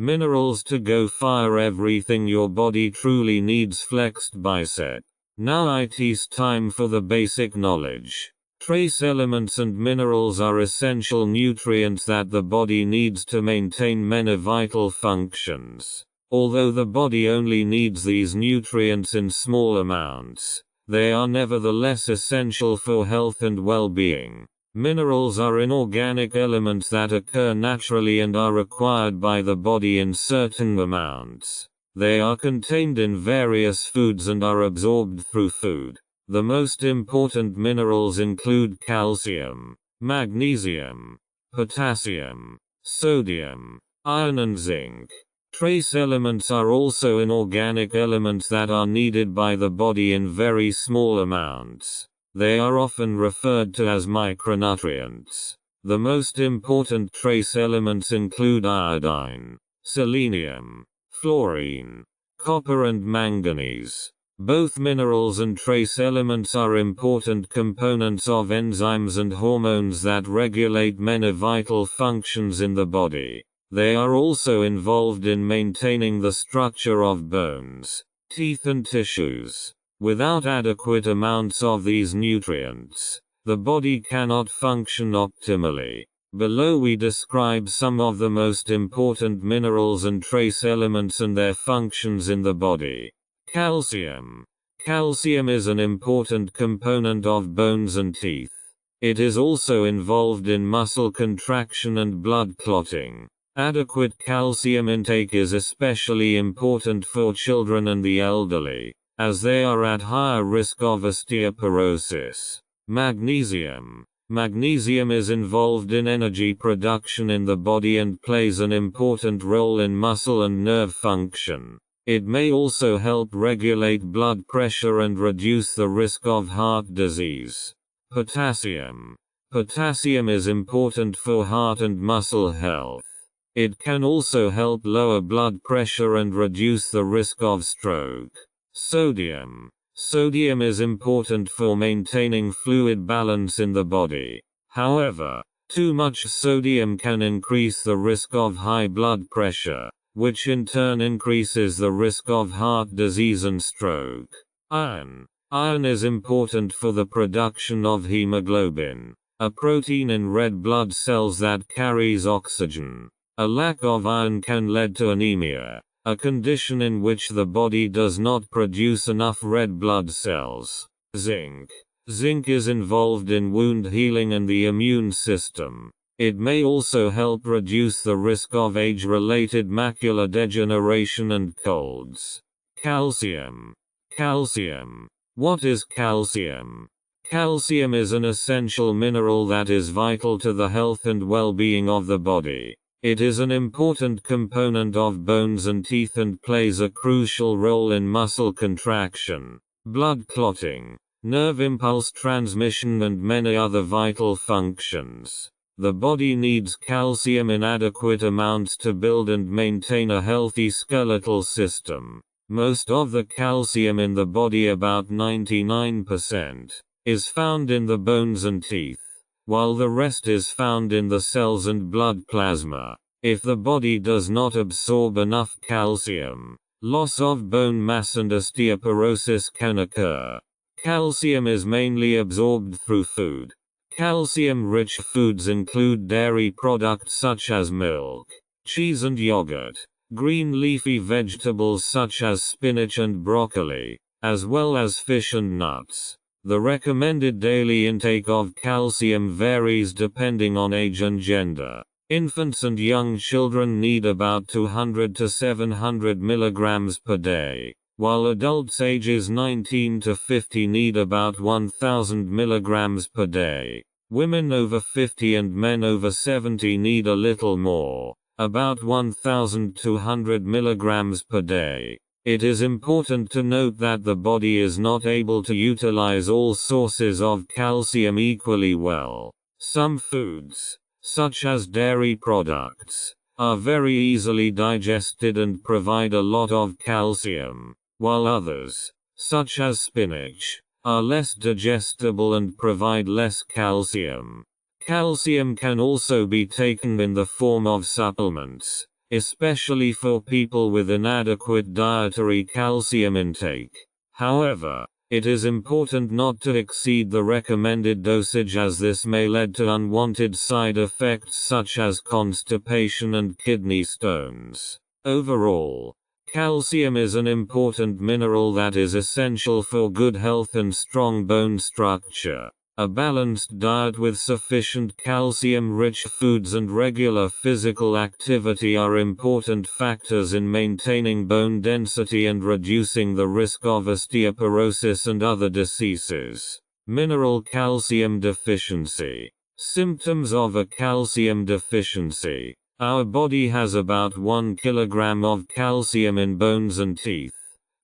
Minerals to go fire everything your body truly needs flexed bicep. Now it's time for the basic knowledge. Trace elements and minerals are essential nutrients that the body needs to maintain many vital functions. Although the body only needs these nutrients in small amounts, they are nevertheless essential for health and well-being. Minerals are inorganic elements that occur naturally and are required by the body in certain amounts. They are contained in various foods and are absorbed through food. The most important minerals include calcium, magnesium, potassium, sodium, iron and zinc. Trace elements are also inorganic elements that are needed by the body in very small amounts. They are often referred to as micronutrients. The most important trace elements include iodine, selenium, fluorine, copper and manganese. Both minerals and trace elements are important components of enzymes and hormones that regulate many vital functions in the body. They are also involved in maintaining the structure of bones, teeth and tissues. Without adequate amounts of these nutrients, the body cannot function optimally. Below we describe some of the most important minerals and trace elements and their functions in the body. Calcium. Calcium is an important component of bones and teeth. It is also involved in muscle contraction and blood clotting. Adequate calcium intake is especially important for children and the elderly, as they are at higher risk of osteoporosis. Magnesium. Magnesium is involved in energy production in the body and plays an important role in muscle and nerve function. It may also help regulate blood pressure and reduce the risk of heart disease. Potassium. Potassium is important for heart and muscle health. It can also help lower blood pressure and reduce the risk of stroke. Sodium. Sodium is important for maintaining fluid balance in the body. However, too much sodium can increase the risk of high blood pressure, which in turn increases the risk of heart disease and stroke. Iron. Iron is important for the production of hemoglobin, a protein in red blood cells that carries oxygen. A lack of iron can lead to anemia, a condition in which the body does not produce enough red blood cells. Zinc. Zinc is involved in wound healing and the immune system. It may also help reduce the risk of age-related macular degeneration and colds. Calcium. Calcium. What is calcium? Calcium is an essential mineral that is vital to the health and well-being of the body. It is an important component of bones and teeth and plays a crucial role in muscle contraction, blood clotting, nerve impulse transmission and many other vital functions. The body needs calcium in adequate amounts to build and maintain a healthy skeletal system. Most of the calcium in the body, about 99%, is found in the bones and teeth, while the rest is found in the cells and blood plasma. If the body does not absorb enough calcium, loss of bone mass and osteoporosis can occur. Calcium is mainly absorbed through food. Calcium-rich foods include dairy products such as milk, cheese and yogurt, green leafy vegetables such as spinach and broccoli, as well as fish and nuts. The recommended daily intake of calcium varies depending on age and gender. Infants and young children need about 200 to 700 milligrams per day, while adults ages 19 to 50 need about 1000 milligrams per day. Women over 50 and men over 70 need a little more, about 1200 milligrams per day. It is important to note that the body is not able to utilize all sources of calcium equally well. Some foods, such as dairy products, are very easily digested and provide a lot of calcium, while others, such as spinach, are less digestible and provide less calcium. Calcium can also be taken in the form of supplements, especially for people with inadequate dietary calcium intake. However, it is important not to exceed the recommended dosage, as this may lead to unwanted side effects such as constipation and kidney stones. Overall, calcium is an important mineral that is essential for good health and strong bone structure. A balanced diet with sufficient calcium-rich foods and regular physical activity are important factors in maintaining bone density and reducing the risk of osteoporosis and other diseases. Mineral calcium deficiency. Symptoms of a calcium deficiency. Our body has about 1 kilogram of calcium in bones and teeth.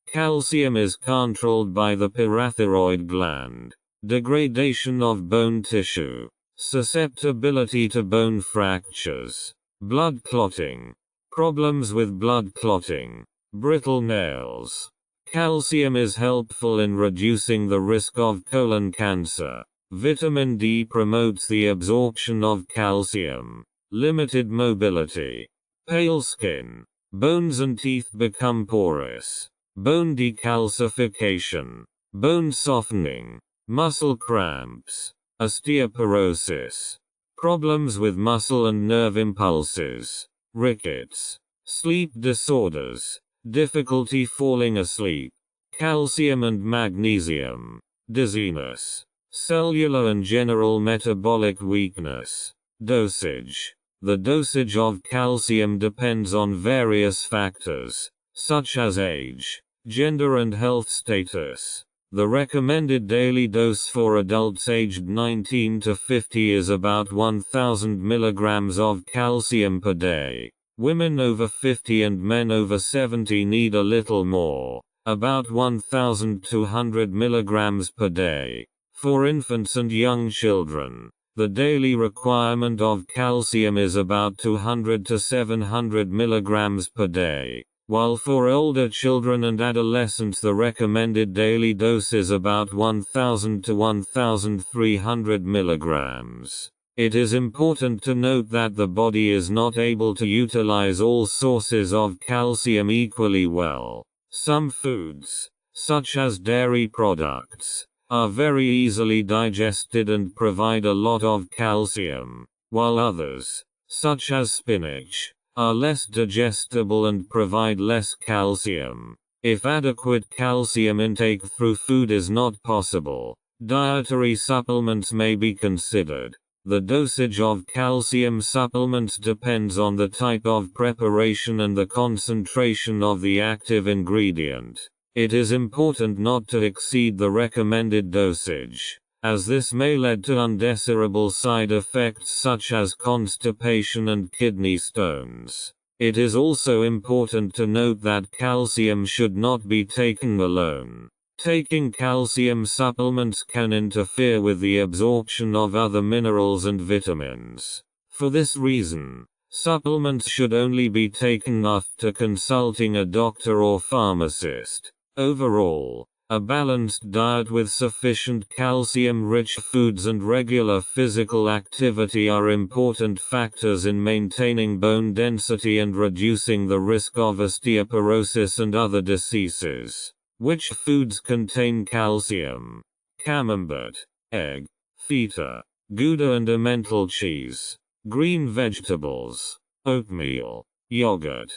Calcium is controlled by the parathyroid gland. Degradation of bone tissue, susceptibility to bone fractures, blood clotting, problems with blood clotting, brittle nails. Calcium is helpful in reducing the risk of colon cancer. Vitamin D promotes the absorption of calcium. Limited mobility, pale skin, bones and teeth become porous, bone decalcification, bone softening, muscle cramps, osteoporosis, problems with muscle and nerve impulses, rickets, sleep disorders, difficulty falling asleep, calcium and magnesium, dizziness, cellular and general metabolic weakness. Dosage. The dosage of calcium depends on various factors, such as age, gender and health status. The recommended daily dose for adults aged 19 to 50 is about 1000 milligrams of calcium per day. Women over 50 and men over 70 need a little more, about 1200 milligrams per day. For infants and young children, the daily requirement of calcium is about 200 to 700 milligrams per day. While for older children and adolescents the recommended daily dose is about 1000 to 1300 milligrams. It is important to note that the body is not able to utilize all sources of calcium equally well. Some foods, such as dairy products, are very easily digested and provide a lot of calcium, while others, such as spinach, are less digestible and provide less calcium. If adequate calcium intake through food is not possible, dietary supplements may be considered. The dosage of calcium supplements depends on the type of preparation and the concentration of the active ingredient. It is important not to exceed the recommended dosage, as this may lead to undesirable side effects such as constipation and kidney stones. It is also important to note that calcium should not be taken alone. Taking calcium supplements can interfere with the absorption of other minerals and vitamins. For this reason, supplements should only be taken after consulting a doctor or pharmacist. Overall, a balanced diet with sufficient calcium-rich foods and regular physical activity are important factors in maintaining bone density and reducing the risk of osteoporosis and other diseases. Which foods contain calcium? Camembert, egg, feta, Gouda and Emmental cheese, green vegetables, oatmeal, yogurt,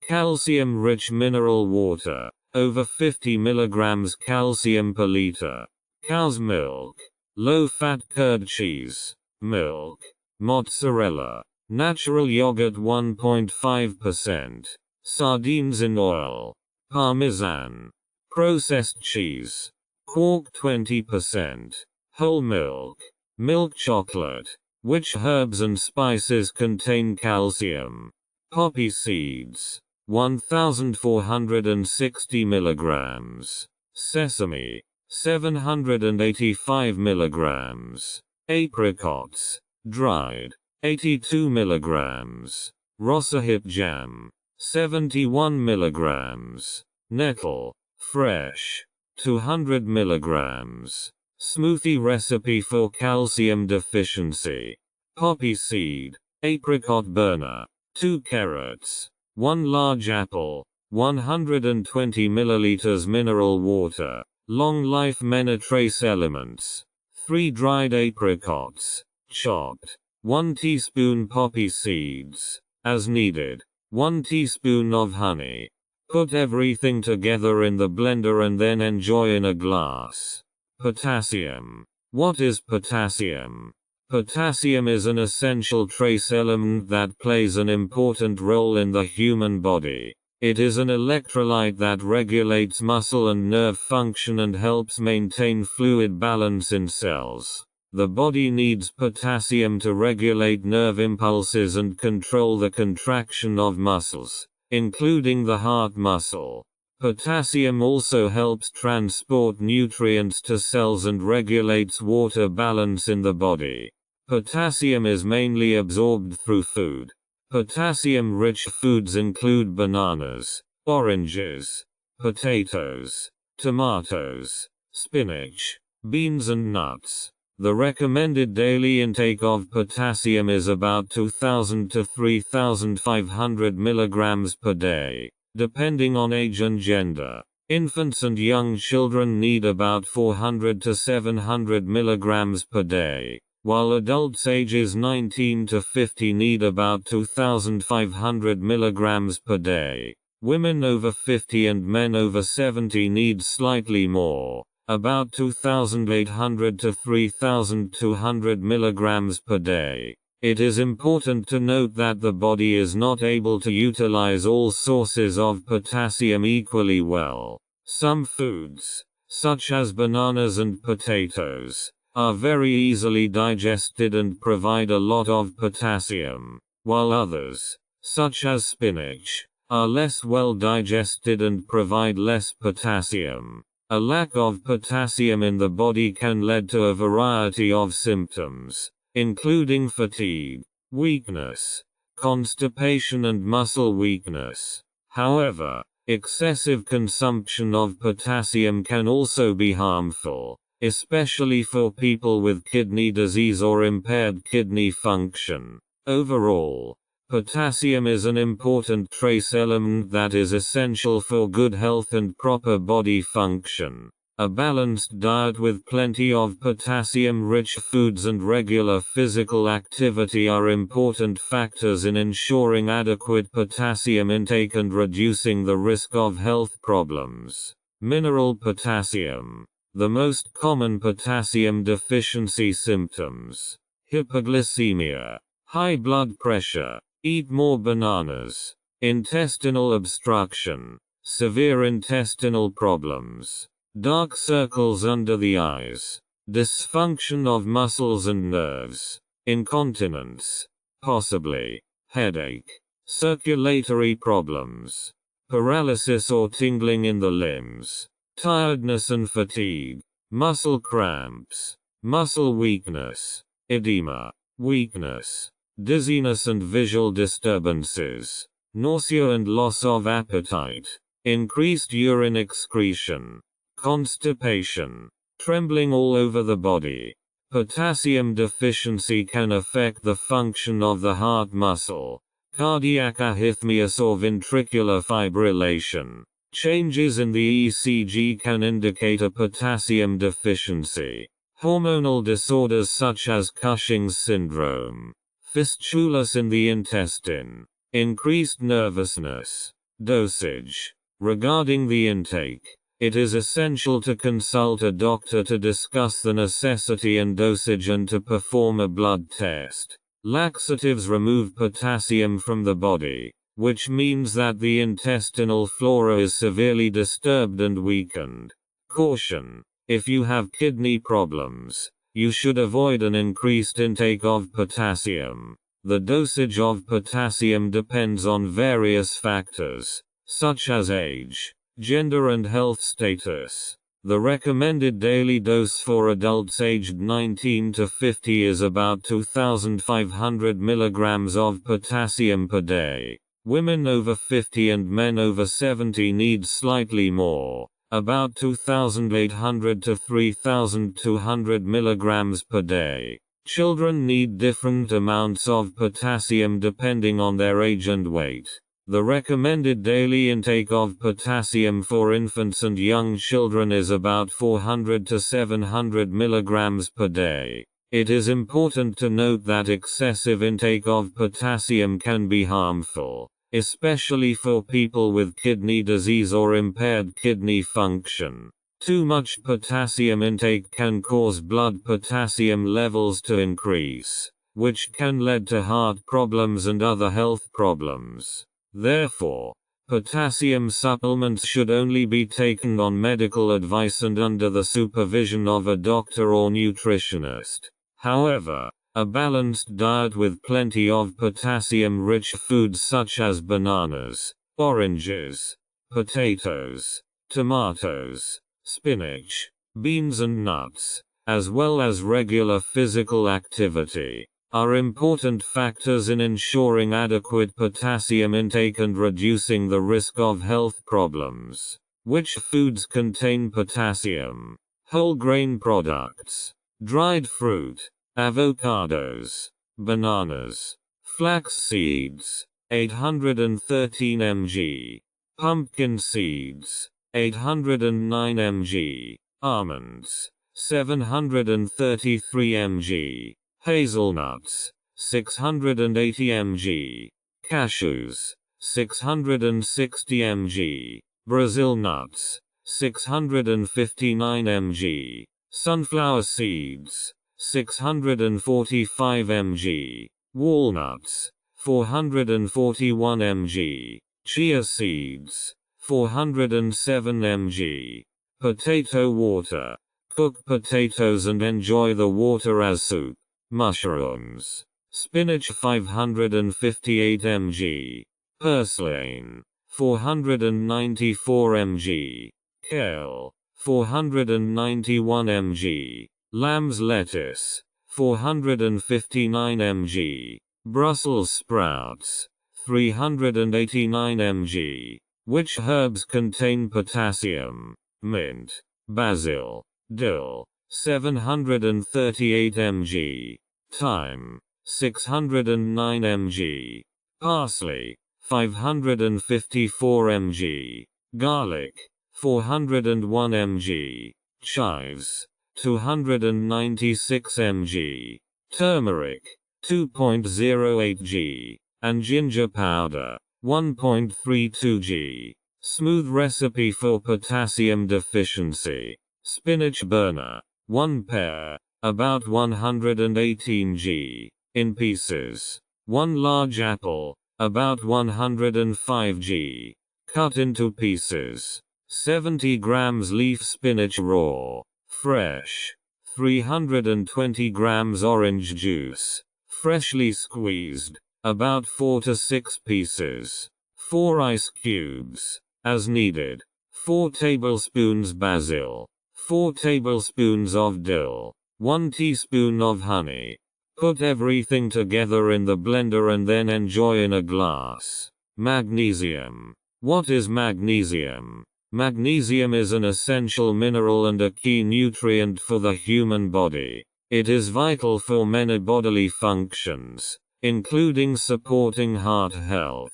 calcium-rich mineral water. Over 50 milligrams calcium per liter. Cow's milk. Low-fat curd cheese. Milk. Mozzarella. Natural yogurt 1.5%. Sardines in oil. Parmesan. Processed cheese. Quark 20%. Whole milk. Milk chocolate. Which herbs and spices contain calcium? Poppy seeds. 1460 milligrams. Sesame, 785 milligrams. Apricots, dried, 82 milligrams. Rossahip jam, 71 milligrams. Nettle, fresh, 200 milligrams. Smoothie recipe for calcium deficiency. Poppy seed, apricot burner, 2 carrots. 1 large apple, 120 milliliters mineral water, long life many trace elements, 3 dried apricots, chopped, 1 teaspoon poppy seeds, as needed, 1 teaspoon of honey. Put everything together in the blender and then enjoy in a glass. Potassium. What is potassium? Potassium is an essential trace element that plays an important role in the human body. It is an electrolyte that regulates muscle and nerve function and helps maintain fluid balance in cells. The body needs potassium to regulate nerve impulses and control the contraction of muscles, including the heart muscle. Potassium also helps transport nutrients to cells and regulates water balance in the body. Potassium is mainly absorbed through food. Potassium-rich foods include bananas, oranges, potatoes, tomatoes, spinach, beans and nuts. The recommended daily intake of potassium is about 2,000 to 3,500 milligrams per day, depending on age and gender. Infants and young children need about 400 to 700 milligrams per day, while adults ages 19 to 50 need about 2,500 milligrams per day. Women over 50 and men over 70 need slightly more, about 2,800 to 3,200 milligrams per day. It is important to note that the body is not able to utilize all sources of potassium equally well. Some foods, such as bananas and potatoes, are very easily digested and provide a lot of potassium, while others, such as spinach, are less well digested and provide less potassium. A lack of potassium in the body can lead to a variety of symptoms, including fatigue, weakness, constipation and muscle weakness. However, excessive consumption of potassium can also be harmful, especially for people with kidney disease or impaired kidney function. Overall, potassium is an important trace element that is essential for good health and proper body function. A balanced diet with plenty of potassium-rich foods and regular physical activity are important factors in ensuring adequate potassium intake and reducing the risk of health problems. Mineral potassium. The most common potassium deficiency symptoms: hypoglycemia, high blood pressure, eat more bananas, intestinal obstruction, severe intestinal problems, dark circles under the eyes, dysfunction of muscles and nerves, incontinence, possibly, headache, circulatory problems, paralysis or tingling in the limbs, tiredness and fatigue, muscle cramps, muscle weakness, edema, weakness, dizziness and visual disturbances, nausea and loss of appetite, increased urine excretion, constipation, trembling all over the body. Potassium deficiency can affect the function of the heart muscle, cardiac arrhythmias or ventricular fibrillation. Changes in the ECG can indicate a potassium deficiency. Hormonal disorders such as Cushing's syndrome, fistulas in the intestine, increased nervousness. Dosage. Regarding the intake, it is essential to consult a doctor to discuss the necessity and dosage and to perform a blood test. Laxatives remove potassium from the body, which means that the intestinal flora is severely disturbed and weakened. Caution: if you have kidney problems, you should avoid an increased intake of potassium. The dosage of potassium depends on various factors, such as age, gender and health status. The recommended daily dose for adults aged 19 to 50 is about 2,500 milligrams of potassium per day. Women over 50 and men over 70 need slightly more, about 2,800 to 3,200 milligrams per day. Children need different amounts of potassium depending on their age and weight. The recommended daily intake of potassium for infants and young children is about 400 to 700 mg per day. It is important to note that excessive intake of potassium can be harmful, especially for people with kidney disease or impaired kidney function. Too much potassium intake can cause blood potassium levels to increase, which can lead to heart problems and other health problems. Therefore, potassium supplements should only be taken on medical advice and under the supervision of a doctor or nutritionist. However, a balanced diet with plenty of potassium-rich foods such as bananas, oranges, potatoes, tomatoes, spinach, beans and nuts, as well as regular physical activity, are important factors in ensuring adequate potassium intake and reducing the risk of health problems. Which foods contain potassium? Whole grain products, dried fruit, avocados, bananas, flax seeds, 813 mg, pumpkin seeds, 809 mg, almonds, 733 mg, hazelnuts, 680 mg, cashews, 660 mg, Brazil nuts, 659 mg, sunflower seeds, 645 mg, walnuts, 441 mg, chia seeds, 407 mg, potato water. Cook potatoes and enjoy the water as soup. Mushrooms, spinach 558 mg, purslane, 494 mg, kale, 491 mg, lamb's lettuce, 459 mg, Brussels sprouts, 389 mg. Which herbs contain potassium? Mint, basil, dill, 738 mg, thyme, 609 mg, parsley, 554 mg, garlic, 401 mg, chives, 296 mg, turmeric, 2.08 g, and ginger powder, 1.32 g. Smooth recipe for potassium deficiency. Spinach burner, 1 pair, about 118 g, in pieces. 1 large apple, about 105 g, cut into pieces. 70 grams leaf spinach raw, fresh. 320 grams orange juice, freshly squeezed, about 4 to 6 pieces. 4 ice cubes, as needed. 4 tablespoons basil. 4 tablespoons of dill, 1 teaspoon of honey. Put everything together in the blender and then enjoy in a glass. Magnesium. What is magnesium? Magnesium is an essential mineral and a key nutrient for the human body. It is vital for many bodily functions, including supporting heart health,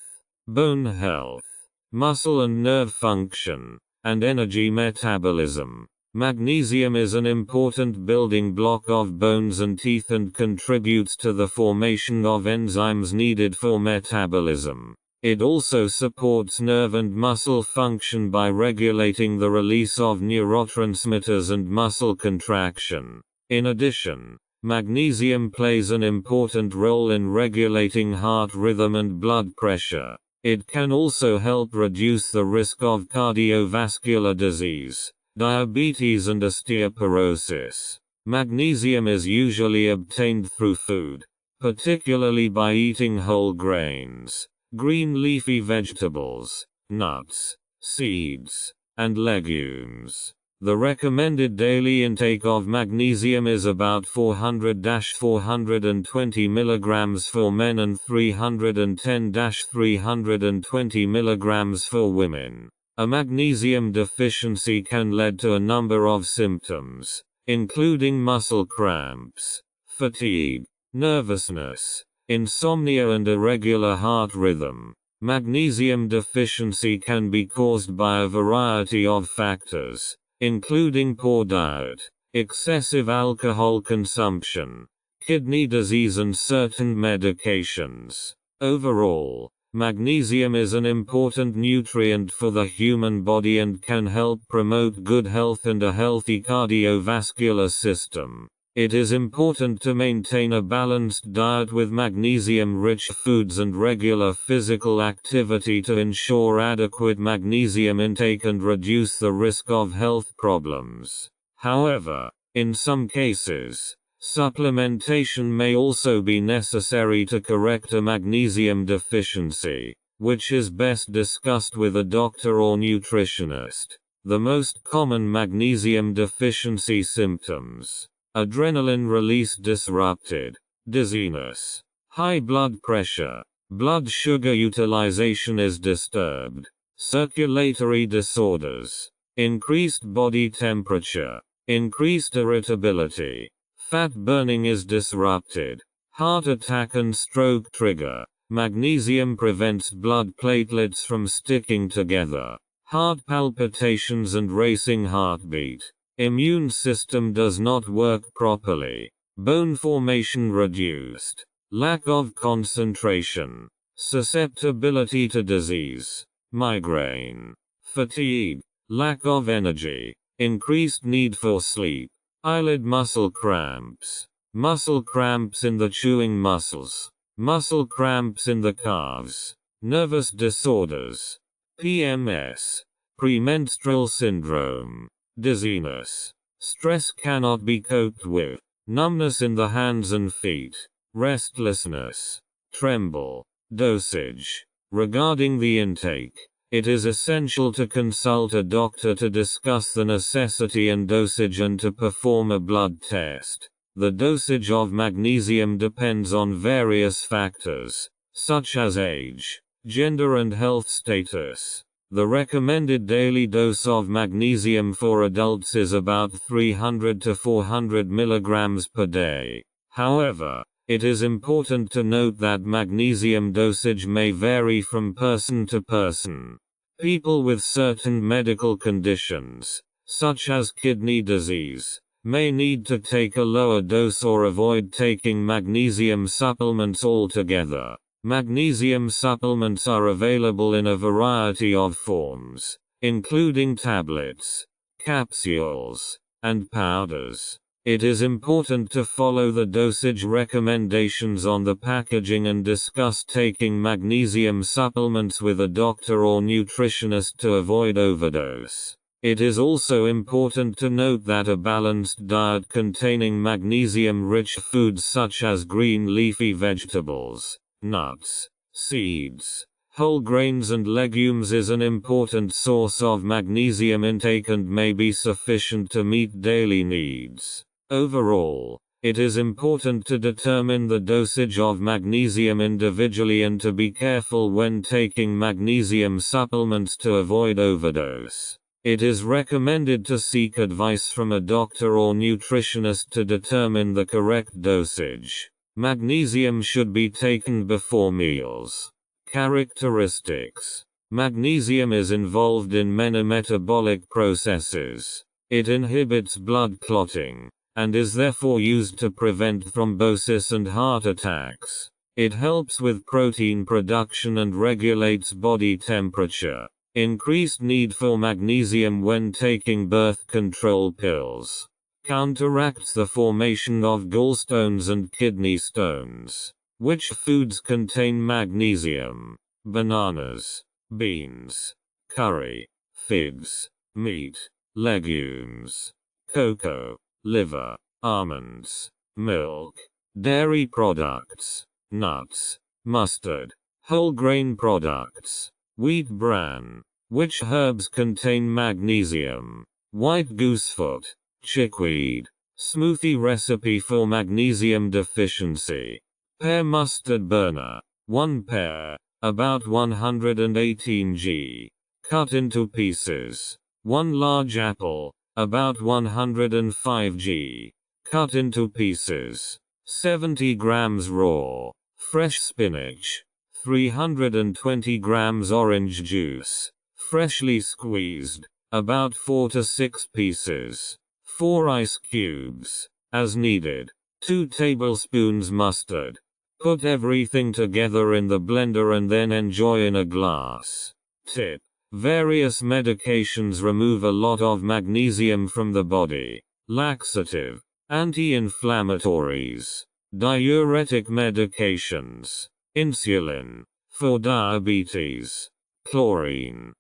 bone health, muscle and nerve function, and energy metabolism. Magnesium is an important building block of bones and teeth and contributes to the formation of enzymes needed for metabolism. It also supports nerve and muscle function by regulating the release of neurotransmitters and muscle contraction. In addition, magnesium plays an important role in regulating heart rhythm and blood pressure. It can also help reduce the risk of cardiovascular disease, diabetes and osteoporosis. Magnesium is usually obtained through food, particularly by eating whole grains, green leafy vegetables, nuts, seeds, and legumes. The recommended daily intake of magnesium is about 400-420 mg for men and 310-320 mg for women. A magnesium deficiency can lead to a number of symptoms, including muscle cramps, fatigue, nervousness, insomnia and irregular heart rhythm. Magnesium deficiency can be caused by a variety of factors, including poor diet, excessive alcohol consumption, kidney disease and certain medications. Overall, magnesium is an important nutrient for the human body and can help promote good health and a healthy cardiovascular system. It is important to maintain a balanced diet with magnesium-rich foods and regular physical activity to ensure adequate magnesium intake and reduce the risk of health problems. However, in some cases, supplementation may also be necessary to correct a magnesium deficiency, which is best discussed with a doctor or nutritionist. The most common magnesium deficiency symptoms: adrenaline release disrupted, dizziness, high blood pressure, blood sugar utilization is disturbed, circulatory disorders, increased body temperature, increased irritability, fat burning is disrupted, heart attack and stroke trigger. Magnesium prevents blood platelets from sticking together, heart palpitations and racing heartbeat. Immune system does not work properly, bone formation reduced, lack of concentration, susceptibility to disease, migraine, fatigue, lack of energy, increased need for sleep, eyelid muscle cramps in the chewing muscles, muscle cramps in the calves, nervous disorders, PMS, premenstrual syndrome, dizziness, stress cannot be coped with, numbness in the hands and feet, restlessness, tremble. Dosage. Regarding the intake, it is essential to consult a doctor to discuss the necessity and dosage and to perform a blood test. The dosage of magnesium depends on various factors, such as age, gender and health status. The recommended daily dose of magnesium for adults is about 300 to 400 mg per day. However, it is important to note that magnesium dosage may vary from person to person. People with certain medical conditions, such as kidney disease, may need to take a lower dose or avoid taking magnesium supplements altogether. Magnesium supplements are available in a variety of forms, including tablets, capsules, and powders. It is important to follow the dosage recommendations on the packaging and discuss taking magnesium supplements with a doctor or nutritionist to avoid overdose. It is also important to note that a balanced diet containing magnesium-rich foods such as green leafy vegetables, nuts, seeds, whole grains and legumes is an important source of magnesium intake and may be sufficient to meet daily needs. Overall, it is important to determine the dosage of magnesium individually and to be careful when taking magnesium supplements to avoid overdose. It is recommended to seek advice from a doctor or nutritionist to determine the correct dosage. Magnesium should be taken before meals. Characteristics: magnesium is involved in many metabolic processes. It inhibits blood clotting, and is therefore used to prevent thrombosis and heart attacks. It helps with protein production and regulates body temperature. Increased need for magnesium when taking birth control pills. Counteracts the formation of gallstones and kidney stones. Which foods contain magnesium? Bananas, beans, curry, figs, meat, legumes, cocoa, liver, almonds, milk, dairy products, nuts, mustard, whole grain products, wheat bran. Which herbs contain magnesium? White goosefoot, chickweed. Smoothie recipe for magnesium deficiency. Pear mustard burner. 1 pear, about 118 g. Cut into pieces. 1 large apple, about 105 g. Cut into pieces. 70 grams raw. Fresh spinach. 320 grams orange juice, freshly squeezed, about 4 to 6 pieces. 4 ice cubes, as needed. 2 tablespoons mustard. Put everything together in the blender and then enjoy in a glass. Tip: various medications remove a lot of magnesium from the body. Laxative, anti-inflammatories, diuretic medications, insulin, for diabetes, chlorine,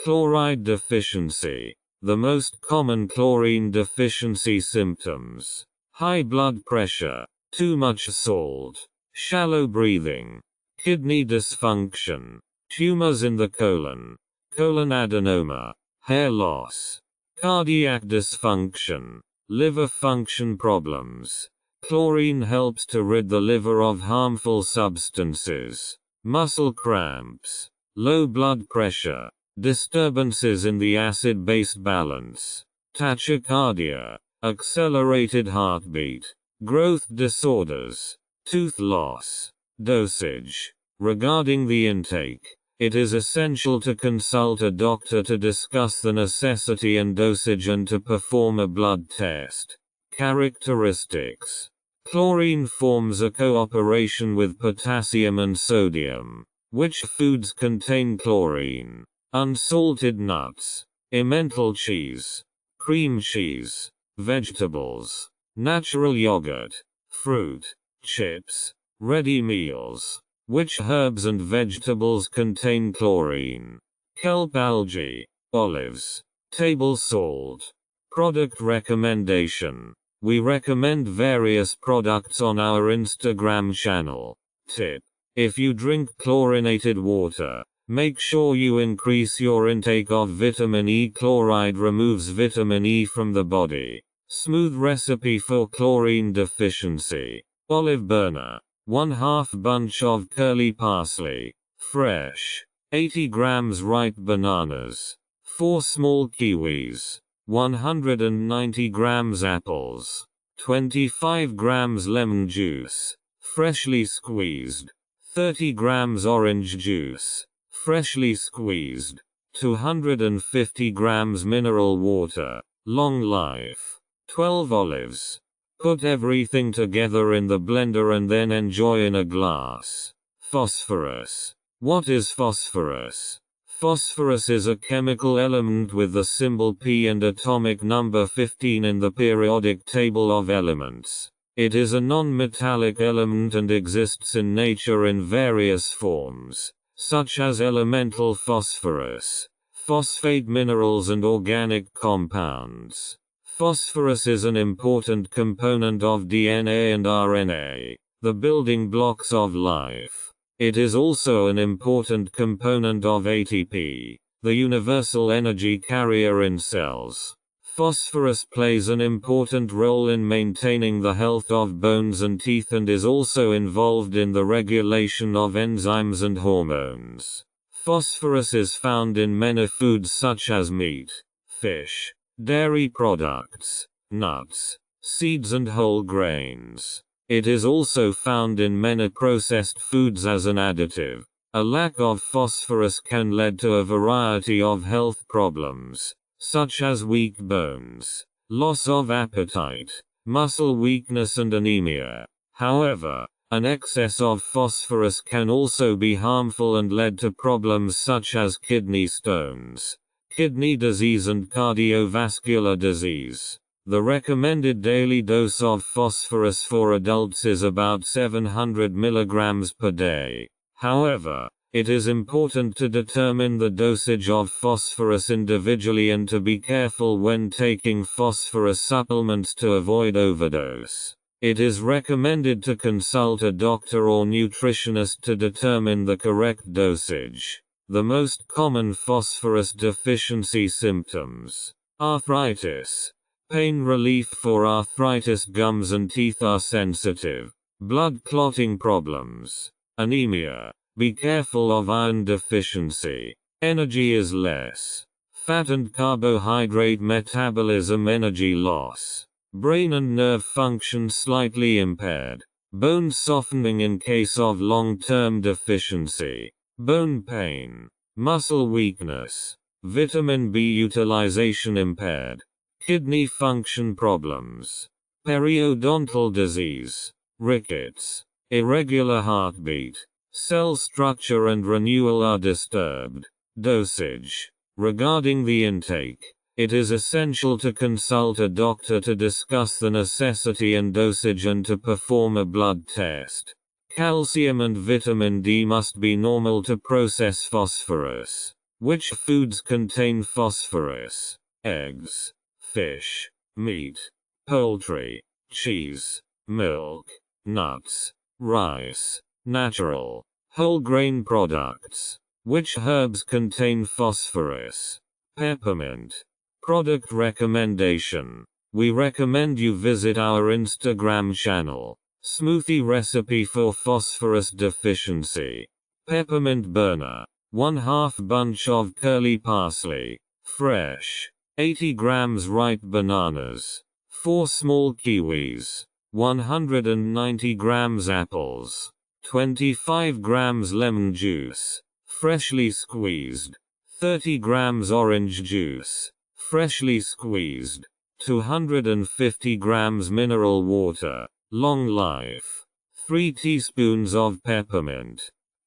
chloride deficiency. The most common chlorine deficiency symptoms: high blood pressure, too much salt, shallow breathing, kidney dysfunction, tumors in the colon adenoma, hair loss, cardiac dysfunction, liver function problems. Chlorine helps to rid the liver of harmful substances. Muscle cramps, low blood pressure, disturbances in the acid-base balance, tachycardia, accelerated heartbeat, growth disorders, tooth loss. Dosage. Regarding the intake, it is essential to consult a doctor to discuss the necessity and dosage and to perform a blood test. Characteristics. Chlorine forms a cooperation with potassium and sodium. Which foods contain chlorine? Unsalted nuts, emmental cheese, cream cheese, vegetables, natural yogurt, fruit, chips, ready meals. Which herbs and vegetables contain chlorine? Kelp algae, olives, table salt. Product recommendation. We recommend various products on our Instagram channel. Tip: if you drink chlorinated water, make sure you increase your intake of vitamin E. Chloride removes vitamin E from the body. Smooth recipe for chlorine deficiency. Olive burner. 1/2 bunch of curly parsley, fresh. 80 grams ripe bananas. 4 small kiwis. 190 grams apples. 25 grams lemon juice, freshly squeezed. 30 grams orange juice, freshly squeezed. 250 grams mineral water, long life. 12 olives. Put everything together in the blender and then enjoy in a glass. Phosphorus. What is phosphorus? Phosphorus is a chemical element with the symbol P and atomic number 15 in the periodic table of elements. It is a non-metallic element and exists in nature in various forms, such as elemental phosphorus, phosphate minerals and organic compounds. Phosphorus is an important component of DNA and RNA, the building blocks of life. It is also an important component of ATP, the universal energy carrier in cells. Phosphorus plays an important role in maintaining the health of bones and teeth and is also involved in the regulation of enzymes and hormones. Phosphorus is found in many foods such as meat, fish, dairy products, nuts, seeds and whole grains. It is also found in many processed foods as an additive. A lack of phosphorus can lead to a variety of health problems, such as weak bones, loss of appetite, muscle weakness and anemia. However, an excess of phosphorus can also be harmful and lead to problems such as kidney stones, kidney disease and cardiovascular disease. The recommended daily dose of phosphorus for adults is about 700 mg per day. However, it is important to determine the dosage of phosphorus individually and to be careful when taking phosphorus supplements to avoid overdose. It is recommended to consult a doctor or nutritionist to determine the correct dosage. The most common phosphorus deficiency symptoms: arthritis. Pain relief for arthritis. Gums and teeth are sensitive. Blood clotting problems. Anemia. Be careful of iron deficiency. Energy is less. Fat and carbohydrate metabolism. Energy loss. Brain and nerve function slightly impaired. bone softening in case of long-term deficiency, bone pain, muscle weakness, vitamin B utilization impaired, kidney function problems, periodontal disease, rickets, irregular heartbeat, cell structure and renewal are disturbed. Dosage. Regarding the intake, it is essential to consult a doctor to discuss the necessity and dosage and to perform a blood test. Calcium and vitamin D must be normal to process phosphorus. Which foods contain phosphorus? Eggs, fish, meat, poultry, cheese, milk, nuts, rice, natural, whole grain products. Which herbs contain phosphorus? Peppermint. Product recommendation. We recommend you visit our Instagram channel. Smoothie recipe for phosphorus deficiency. Peppermint burner. 1/2 bunch of curly parsley. Fresh. 80 grams ripe bananas. 4 small kiwis. 190 grams apples. 25 grams lemon juice. Freshly squeezed. 30 grams orange juice. Freshly squeezed. 250 grams mineral water. Long life. 3 teaspoons of peppermint.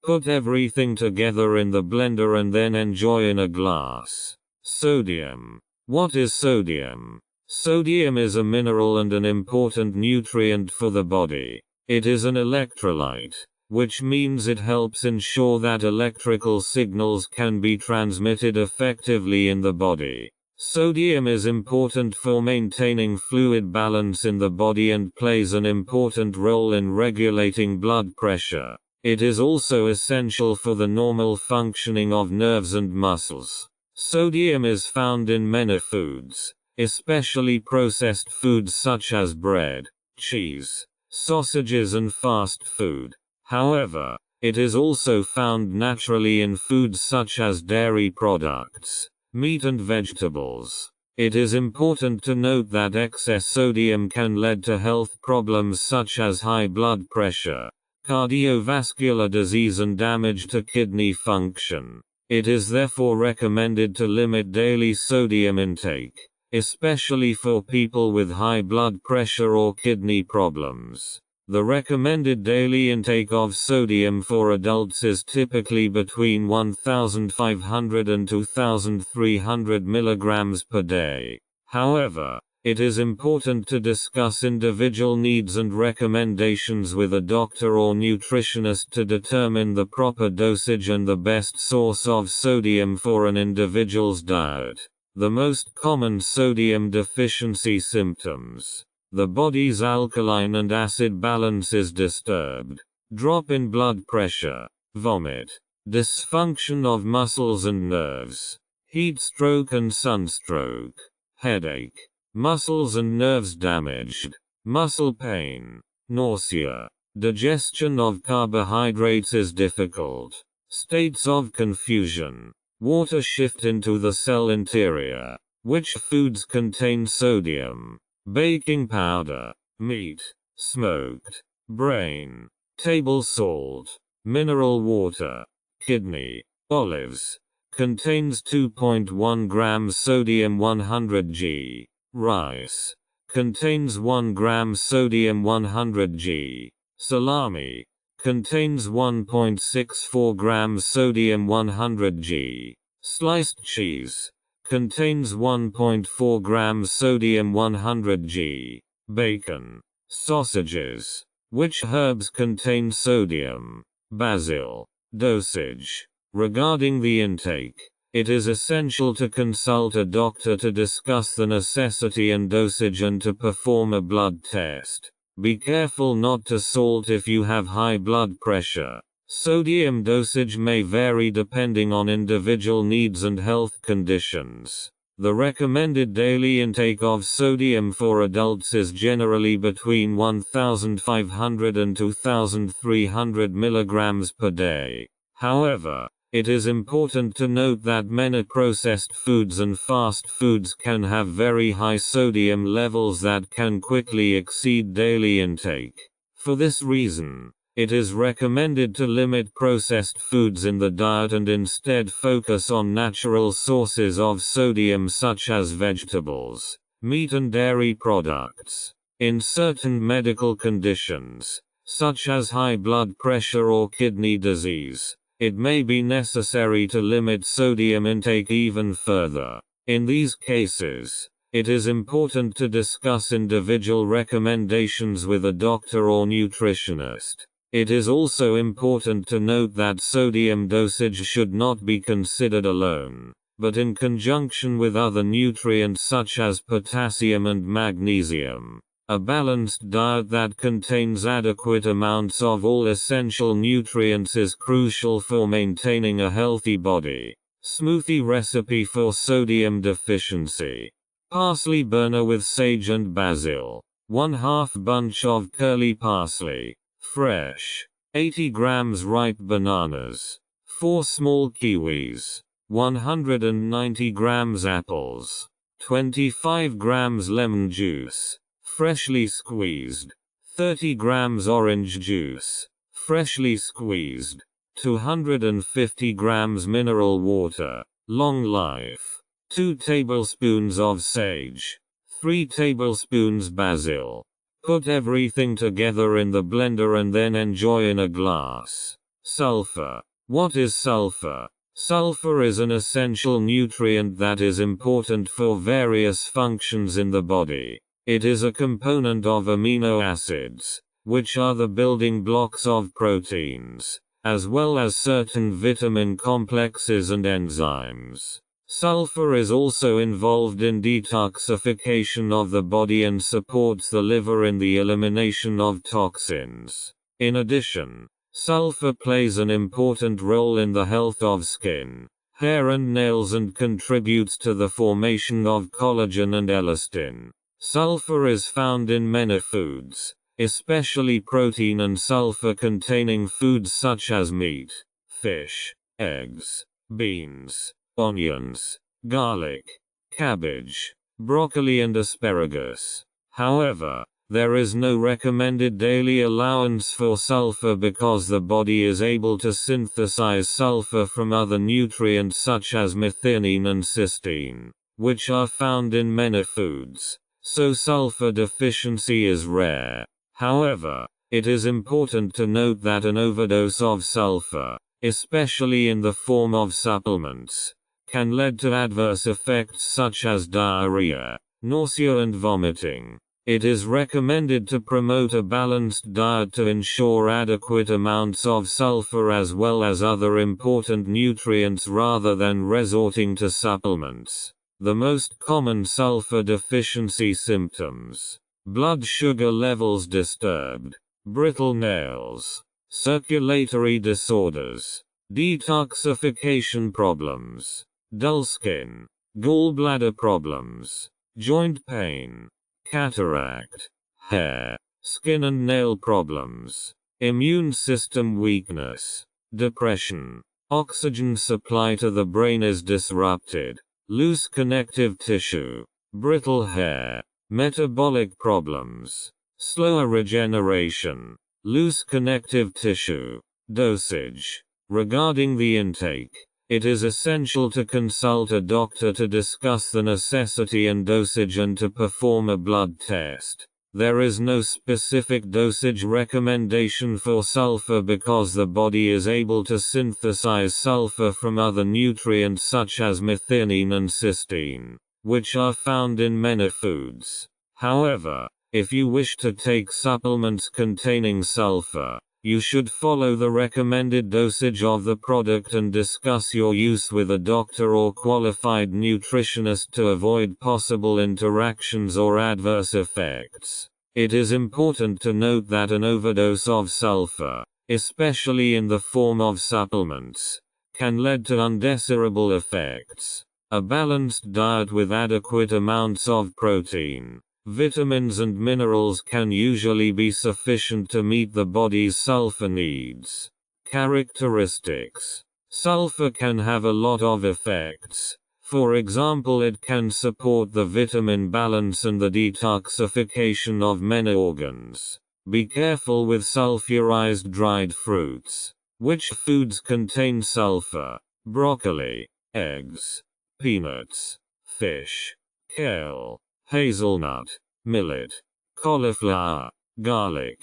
Put everything together in the blender and then enjoy in a glass. Sodium. What is sodium? Sodium is a mineral and an important nutrient for the body. It is an electrolyte, which means it helps ensure that electrical signals can be transmitted effectively in the body. Sodium is important for maintaining fluid balance in the body and plays an important role in regulating blood pressure. It is also essential for the normal functioning of nerves and muscles. Sodium is found in many foods, especially processed foods such as bread, cheese, sausages and fast food. However, it is also found naturally in foods such as dairy products, meat and vegetables. It is important to note that excess sodium can lead to health problems such as high blood pressure, cardiovascular disease and damage to kidney function. It is therefore recommended to limit daily sodium intake, especially for people with high blood pressure or kidney problems. The recommended daily intake of sodium for adults is typically between 1,500 and 2,300 mg per day. However, it is important to discuss individual needs and recommendations with a doctor or nutritionist to determine the proper dosage and the best source of sodium for an individual's diet. The most common sodium deficiency symptoms. The body's alkaline and acid balance is disturbed. Drop in blood pressure, vomit, dysfunction of muscles and nerves, heat stroke and sunstroke, headache, muscles and nerves damaged, muscle pain, nausea, digestion of carbohydrates is difficult, states of confusion, water shift into the cell interior. Which foods contain sodium? Baking powder, meat, smoked, brain, table salt, mineral water, kidney, olives, contains 2.1 grams sodium 100 g, rice, contains 1 gram sodium 100 g, salami, contains 1.64 grams sodium 100 g, sliced cheese, contains 1.4 grams sodium 100 g. Bacon. Sausages. Which herbs contain sodium? Basil. Dosage. Regarding the intake, it is essential to consult a doctor to discuss the necessity and dosage and to perform a blood test. Be careful not to salt if you have high blood pressure. Sodium dosage may vary depending on individual needs and health conditions. The recommended daily intake of sodium for adults is generally between 1,500 and 2,300 mg per day. However, it is important to note that many processed foods and fast foods can have very high sodium levels that can quickly exceed daily intake. For this reason, it is recommended to limit processed foods in the diet and instead focus on natural sources of sodium such as vegetables, meat and dairy products. In certain medical conditions, such as high blood pressure or kidney disease, it may be necessary to limit sodium intake even further. In these cases, it is important to discuss individual recommendations with a doctor or nutritionist. It is also important to note that sodium dosage should not be considered alone, but in conjunction with other nutrients such as potassium and magnesium. A balanced diet that contains adequate amounts of all essential nutrients is crucial for maintaining a healthy body. Smoothie recipe for sodium deficiency. Parsley burner with sage and basil. 1/2 bunch of curly parsley. Fresh. 80 grams ripe bananas. 4 small kiwis. 190 grams apples. 25 grams lemon juice, freshly squeezed. 30 grams orange juice, freshly squeezed. 250 grams mineral water, long life. 2 tablespoons of sage. 3 tablespoons basil. Put everything together in the blender and then enjoy in a glass. Sulfur. What is sulfur? Sulfur is an essential nutrient that is important for various functions in the body. It is a component of amino acids, which are the building blocks of proteins, as well as certain vitamin complexes and enzymes. Sulfur is also involved in detoxification of the body and supports the liver in the elimination of toxins. In addition, sulfur plays an important role in the health of skin, hair and nails and contributes to the formation of collagen and elastin. Sulfur is found in many foods, especially protein and sulfur-containing foods such as meat, fish, eggs, beans, onions, garlic, cabbage, broccoli and asparagus. However, there is no recommended daily allowance for sulfur because the body is able to synthesize sulfur from other nutrients such as methionine and cysteine, which are found in many foods, so sulfur deficiency is rare. However, it is important to note that an overdose of sulfur, especially in the form of supplements, can lead to adverse effects such as diarrhea, nausea and vomiting. It is recommended to promote a balanced diet to ensure adequate amounts of sulfur as well as other important nutrients rather than resorting to supplements. The most common sulfur deficiency symptoms: blood sugar levels disturbed, brittle nails, circulatory disorders, detoxification problems, dull skin, gallbladder problems, joint pain, cataract, hair, skin and nail problems, immune system weakness, depression, oxygen supply to the brain is disrupted, loose connective tissue, brittle hair, metabolic problems, slower regeneration, loose connective tissue. Dosage. Regarding the intake, it is essential to consult a doctor to discuss the necessity and dosage and to perform a blood test. There is no specific dosage recommendation for sulfur because the body is able to synthesize sulfur from other nutrients such as methionine and cysteine, which are found in many foods. However, if you wish to take supplements containing sulfur, you should follow the recommended dosage of the product and discuss your use with a doctor or qualified nutritionist to avoid possible interactions or adverse effects. It is important to note that an overdose of sulfur, especially in the form of supplements, can lead to undesirable effects. A balanced diet with adequate amounts of protein, vitamins and minerals can usually be sufficient to meet the body's sulfur needs. Characteristics. Sulfur can have a lot of effects. For example, it can support the vitamin balance and the detoxification of many organs. Be careful with sulfurized dried fruits. Which foods contain sulfur? Broccoli, eggs, peanuts, fish, kale, hazelnut, millet, cauliflower, garlic,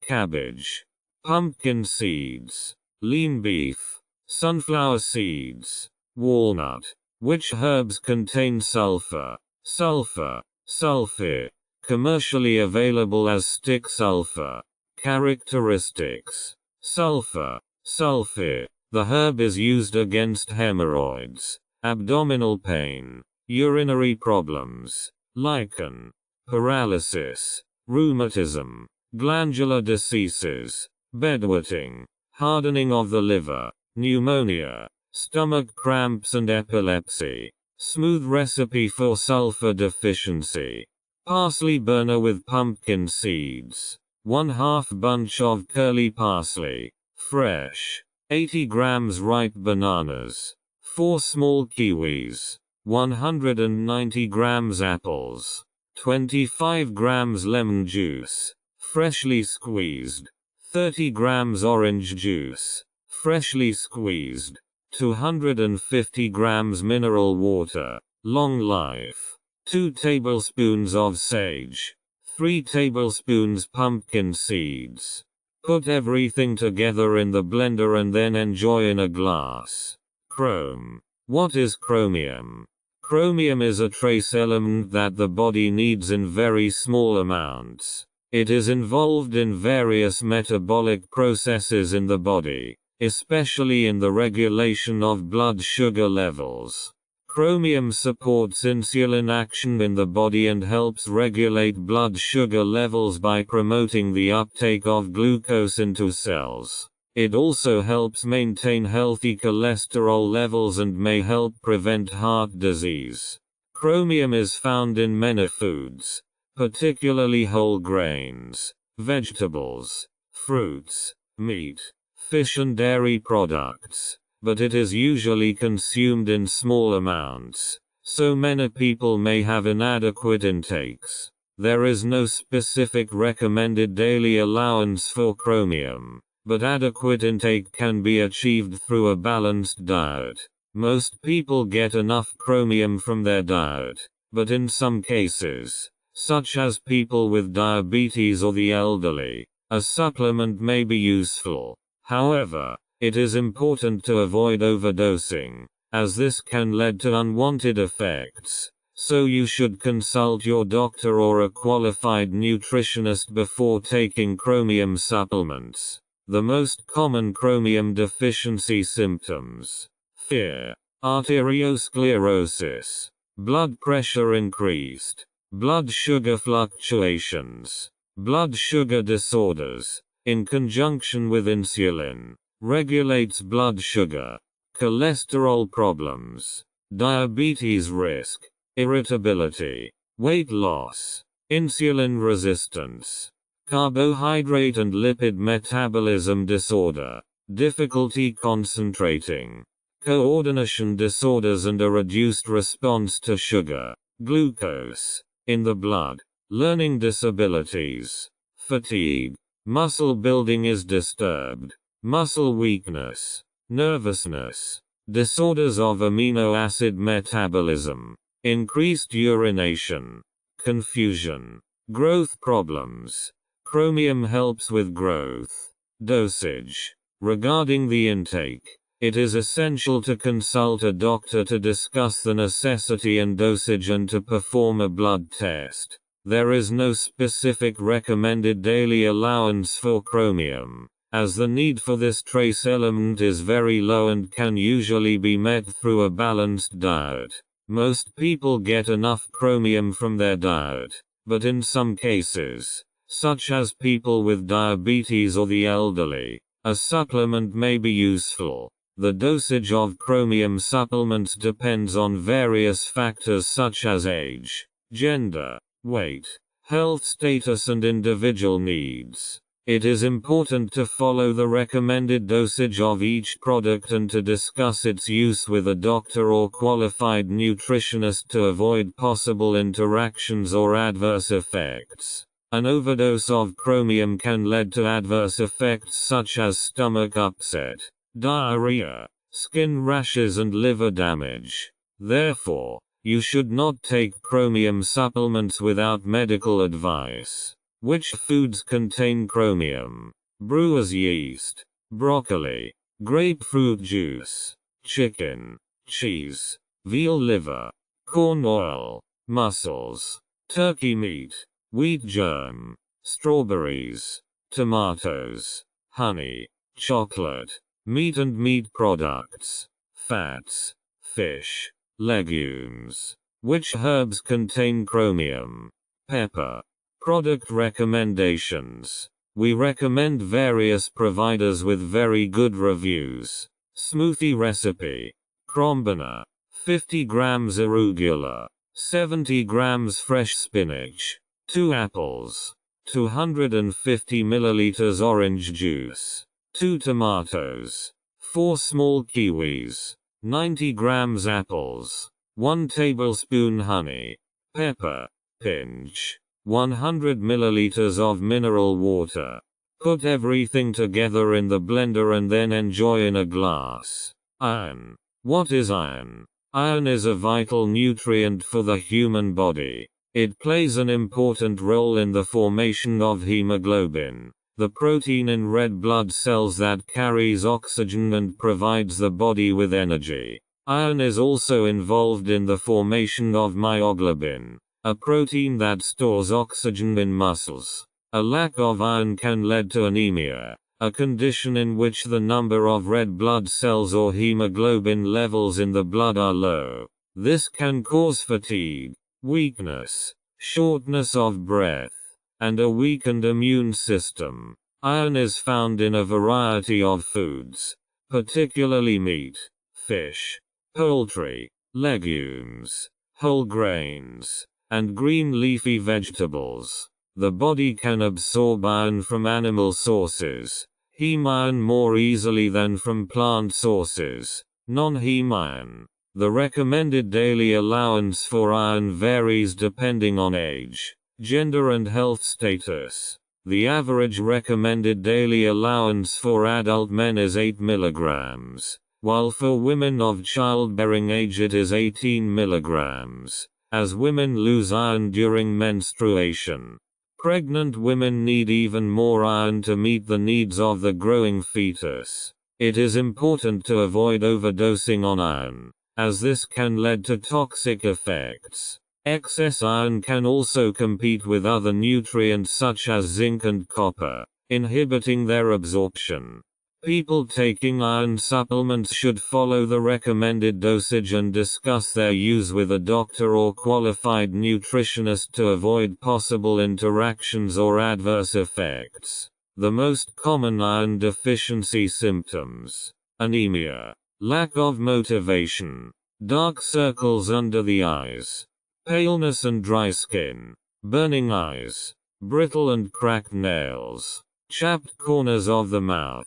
cabbage, pumpkin seeds, lean beef, sunflower seeds, walnut. Which herbs contain sulfur? Sulfur, sulfur. Commercially available as stick sulfur. Characteristics: sulfur, sulfur. The herb is used against hemorrhoids, abdominal pain, urinary problems, lichen, paralysis, rheumatism, glandular diseases, bedwetting, hardening of the liver, pneumonia, stomach cramps and epilepsy. Smooth recipe for sulfur deficiency. Parsley burner with pumpkin seeds. 1/2 bunch of curly parsley, fresh. 80 grams ripe bananas. 4 small kiwis. 190 grams apples. 25 grams lemon juice, freshly squeezed. 30 grams orange juice, freshly squeezed. 250 grams mineral water, long life. 2 tablespoons of sage. 3 tablespoons pumpkin seeds. Put everything together in the blender and then enjoy in a glass. Chrome. What is chromium? Chromium is a trace element that the body needs in very small amounts. It is involved in various metabolic processes in the body, especially in the regulation of blood sugar levels. Chromium supports insulin action in the body and helps regulate blood sugar levels by promoting the uptake of glucose into cells. It also helps maintain healthy cholesterol levels and may help prevent heart disease. Chromium is found in many foods, particularly whole grains, vegetables, fruits, meat, fish and dairy products, but it is usually consumed in small amounts, so many people may have inadequate intakes. There is no specific recommended daily allowance for chromium, but adequate intake can be achieved through a balanced diet. Most people get enough chromium from their diet, but in some cases, such as people with diabetes or the elderly, a supplement may be useful. However, it is important to avoid overdosing, as this can lead to unwanted effects, so you should consult your doctor or a qualified nutritionist before taking chromium supplements. The most common chromium deficiency symptoms: fear, arteriosclerosis, blood pressure increased, blood sugar fluctuations, blood sugar disorders, in conjunction with insulin, regulates blood sugar, cholesterol problems, diabetes risk, irritability, weight loss, insulin resistance, carbohydrate and lipid metabolism disorder, difficulty concentrating, coordination disorders and a reduced response to sugar, glucose, in the blood, learning disabilities, fatigue, muscle building is disturbed, muscle weakness, nervousness, disorders of amino acid metabolism, increased urination, confusion, growth problems. Chromium helps with growth. Dosage. Regarding the intake, it is essential to consult a doctor to discuss the necessity and dosage and to perform a blood test. There is no specific recommended daily allowance for chromium, as the need for this trace element is very low and can usually be met through a balanced diet. Most people get enough chromium from their diet, but in some cases, such as people with diabetes or the elderly, a supplement may be useful. The dosage of chromium supplements depends on various factors such as age, gender, weight, health status and individual needs. It is important to follow the recommended dosage of each product and to discuss its use with a doctor or qualified nutritionist to avoid possible interactions or adverse effects. An overdose of chromium can lead to adverse effects such as stomach upset, diarrhea, skin rashes and liver damage. Therefore, you should not take chromium supplements without medical advice. Which foods contain chromium? Brewer's yeast, broccoli, grapefruit juice, chicken, cheese, veal liver, corn oil, mussels, turkey meat, wheat germ, strawberries, tomatoes, honey, chocolate, meat and meat products, fats, fish, legumes. Which herbs contain chromium? Pepper. Product recommendations. We recommend various providers with very good reviews. Smoothie recipe. Crombana. 50 grams arugula. 70 grams fresh spinach. 2 apples. 250 milliliters orange juice. 2 tomatoes. 4 small kiwis. 90 grams apples. 1 tablespoon honey. Pepper. Pinch. 100 milliliters of mineral water. Put everything together in the blender and then enjoy in a glass. Iron. What is iron? Iron is a vital nutrient for the human body. It plays an important role in the formation of hemoglobin, the protein in red blood cells that carries oxygen and provides the body with energy. Iron is also involved in the formation of myoglobin, a protein that stores oxygen in muscles. A lack of iron can lead to anemia, a condition in which the number of red blood cells or hemoglobin levels in the blood are low. This can cause fatigue, weakness, shortness of breath, and a weakened immune system. Iron is found in a variety of foods, particularly meat, fish, poultry, legumes, whole grains, and green leafy vegetables. The body can absorb iron from animal sources, heme iron more easily than from plant sources, non-heme iron. The recommended daily allowance for iron varies depending on age, gender and health status. The average recommended daily allowance for adult men is 8 mg, while for women of childbearing age it is 18 mg, as women lose iron during menstruation. Pregnant women need even more iron to meet the needs of the growing fetus. It is important to avoid overdosing on iron, as this can lead to toxic effects. Excess iron can also compete with other nutrients such as zinc and copper, inhibiting their absorption. People taking iron supplements should follow the recommended dosage and discuss their use with a doctor or qualified nutritionist to avoid possible interactions or adverse effects. The most common iron deficiency symptoms: anemia, lack of motivation, dark circles under the eyes, paleness and dry skin, burning eyes, brittle and cracked nails, chapped corners of the mouth,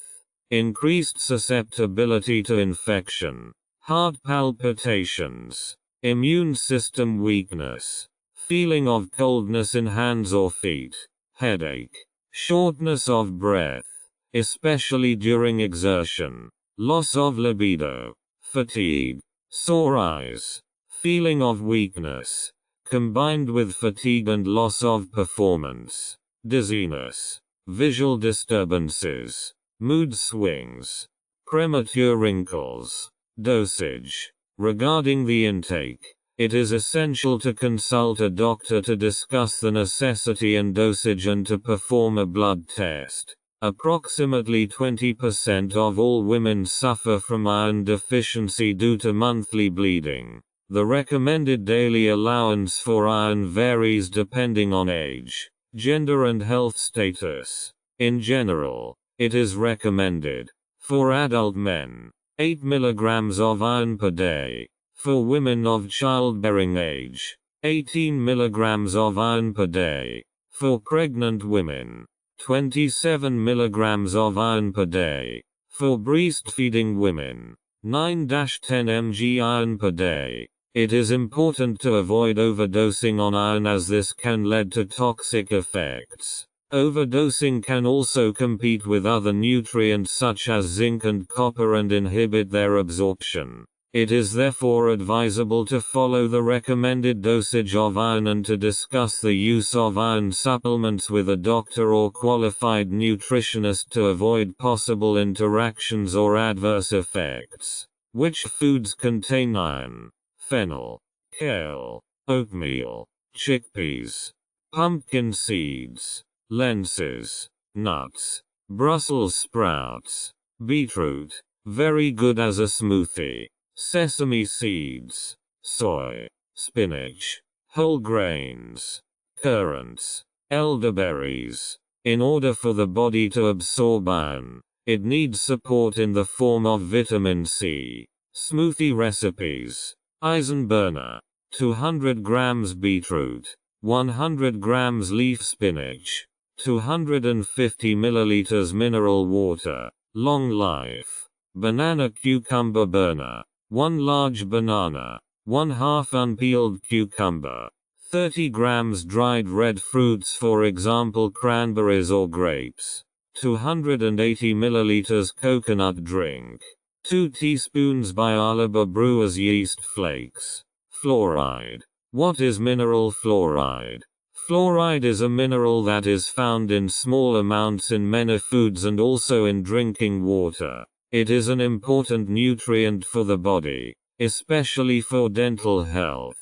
increased susceptibility to infection, heart palpitations, immune system weakness, feeling of coldness in hands or feet, headache, shortness of breath, especially during exertion, loss of libido, fatigue, sore eyes, feeling of weakness, combined with fatigue and loss of performance, dizziness, visual disturbances, mood swings, premature wrinkles. Dosage. Regarding the intake, it is essential to consult a doctor to discuss the necessity and dosage and to perform a blood test. Approximately 20% of all women suffer from iron deficiency due to monthly bleeding. The recommended daily allowance for iron varies depending on age, gender and health status. In general, it is recommended for adult men 8 mg of iron per day. For women of childbearing age, 18 mg of iron per day. For pregnant women, 27 mg of iron per day. For breastfeeding women, 9-10 mg iron per day. It is important to avoid overdosing on iron as this can lead to toxic effects. Overdosing can also compete with other nutrients such as zinc and copper and inhibit their absorption. It is therefore advisable to follow the recommended dosage of iron and to discuss the use of iron supplements with a doctor or qualified nutritionist to avoid possible interactions or adverse effects. Which foods contain iron? Fennel, kale, oatmeal, chickpeas, pumpkin seeds, lenses, nuts, Brussels sprouts, beetroot, very good as a smoothie, sesame seeds, soy, spinach, whole grains, currants, elderberries. In order for the body to absorb iron, it needs support in the form of vitamin C. Smoothie recipes. Eisenberner, 200 grams beetroot, 100 grams leaf spinach, 250 milliliters mineral water, long life. Banana cucumber burner, 1 large banana, 1/2 unpeeled cucumber, 30 grams dried red fruits for example cranberries or grapes, 280 milliliters coconut drink. 2 teaspoons Bialaba brewer's yeast flakes. Fluoride. What is mineral fluoride? Fluoride is a mineral that is found in small amounts in many foods and also in drinking water. It is an important nutrient for the body, especially for dental health.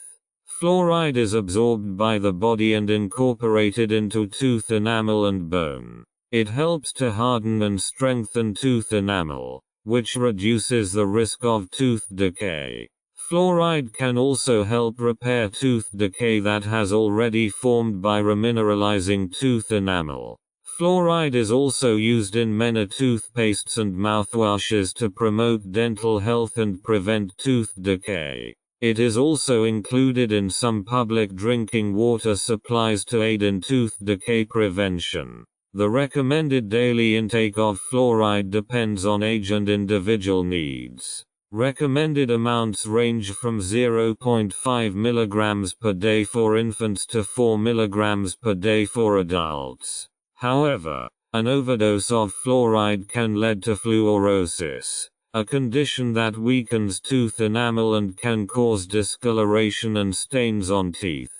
Fluoride is absorbed by the body and incorporated into tooth enamel and bone. It helps to harden and strengthen tooth enamel, which reduces the risk of tooth decay. Fluoride can also help repair tooth decay that has already formed by remineralizing tooth enamel. Fluoride is also used in many toothpastes and mouthwashes to promote dental health and prevent tooth decay. It is also included in some public drinking water supplies to aid in tooth decay prevention. The recommended daily intake of fluoride depends on age and individual needs. Recommended amounts range from 0.5 mg per day for infants to 4 mg per day for adults. However, an overdose of fluoride can lead to fluorosis, a condition that weakens tooth enamel and can cause discoloration and stains on teeth.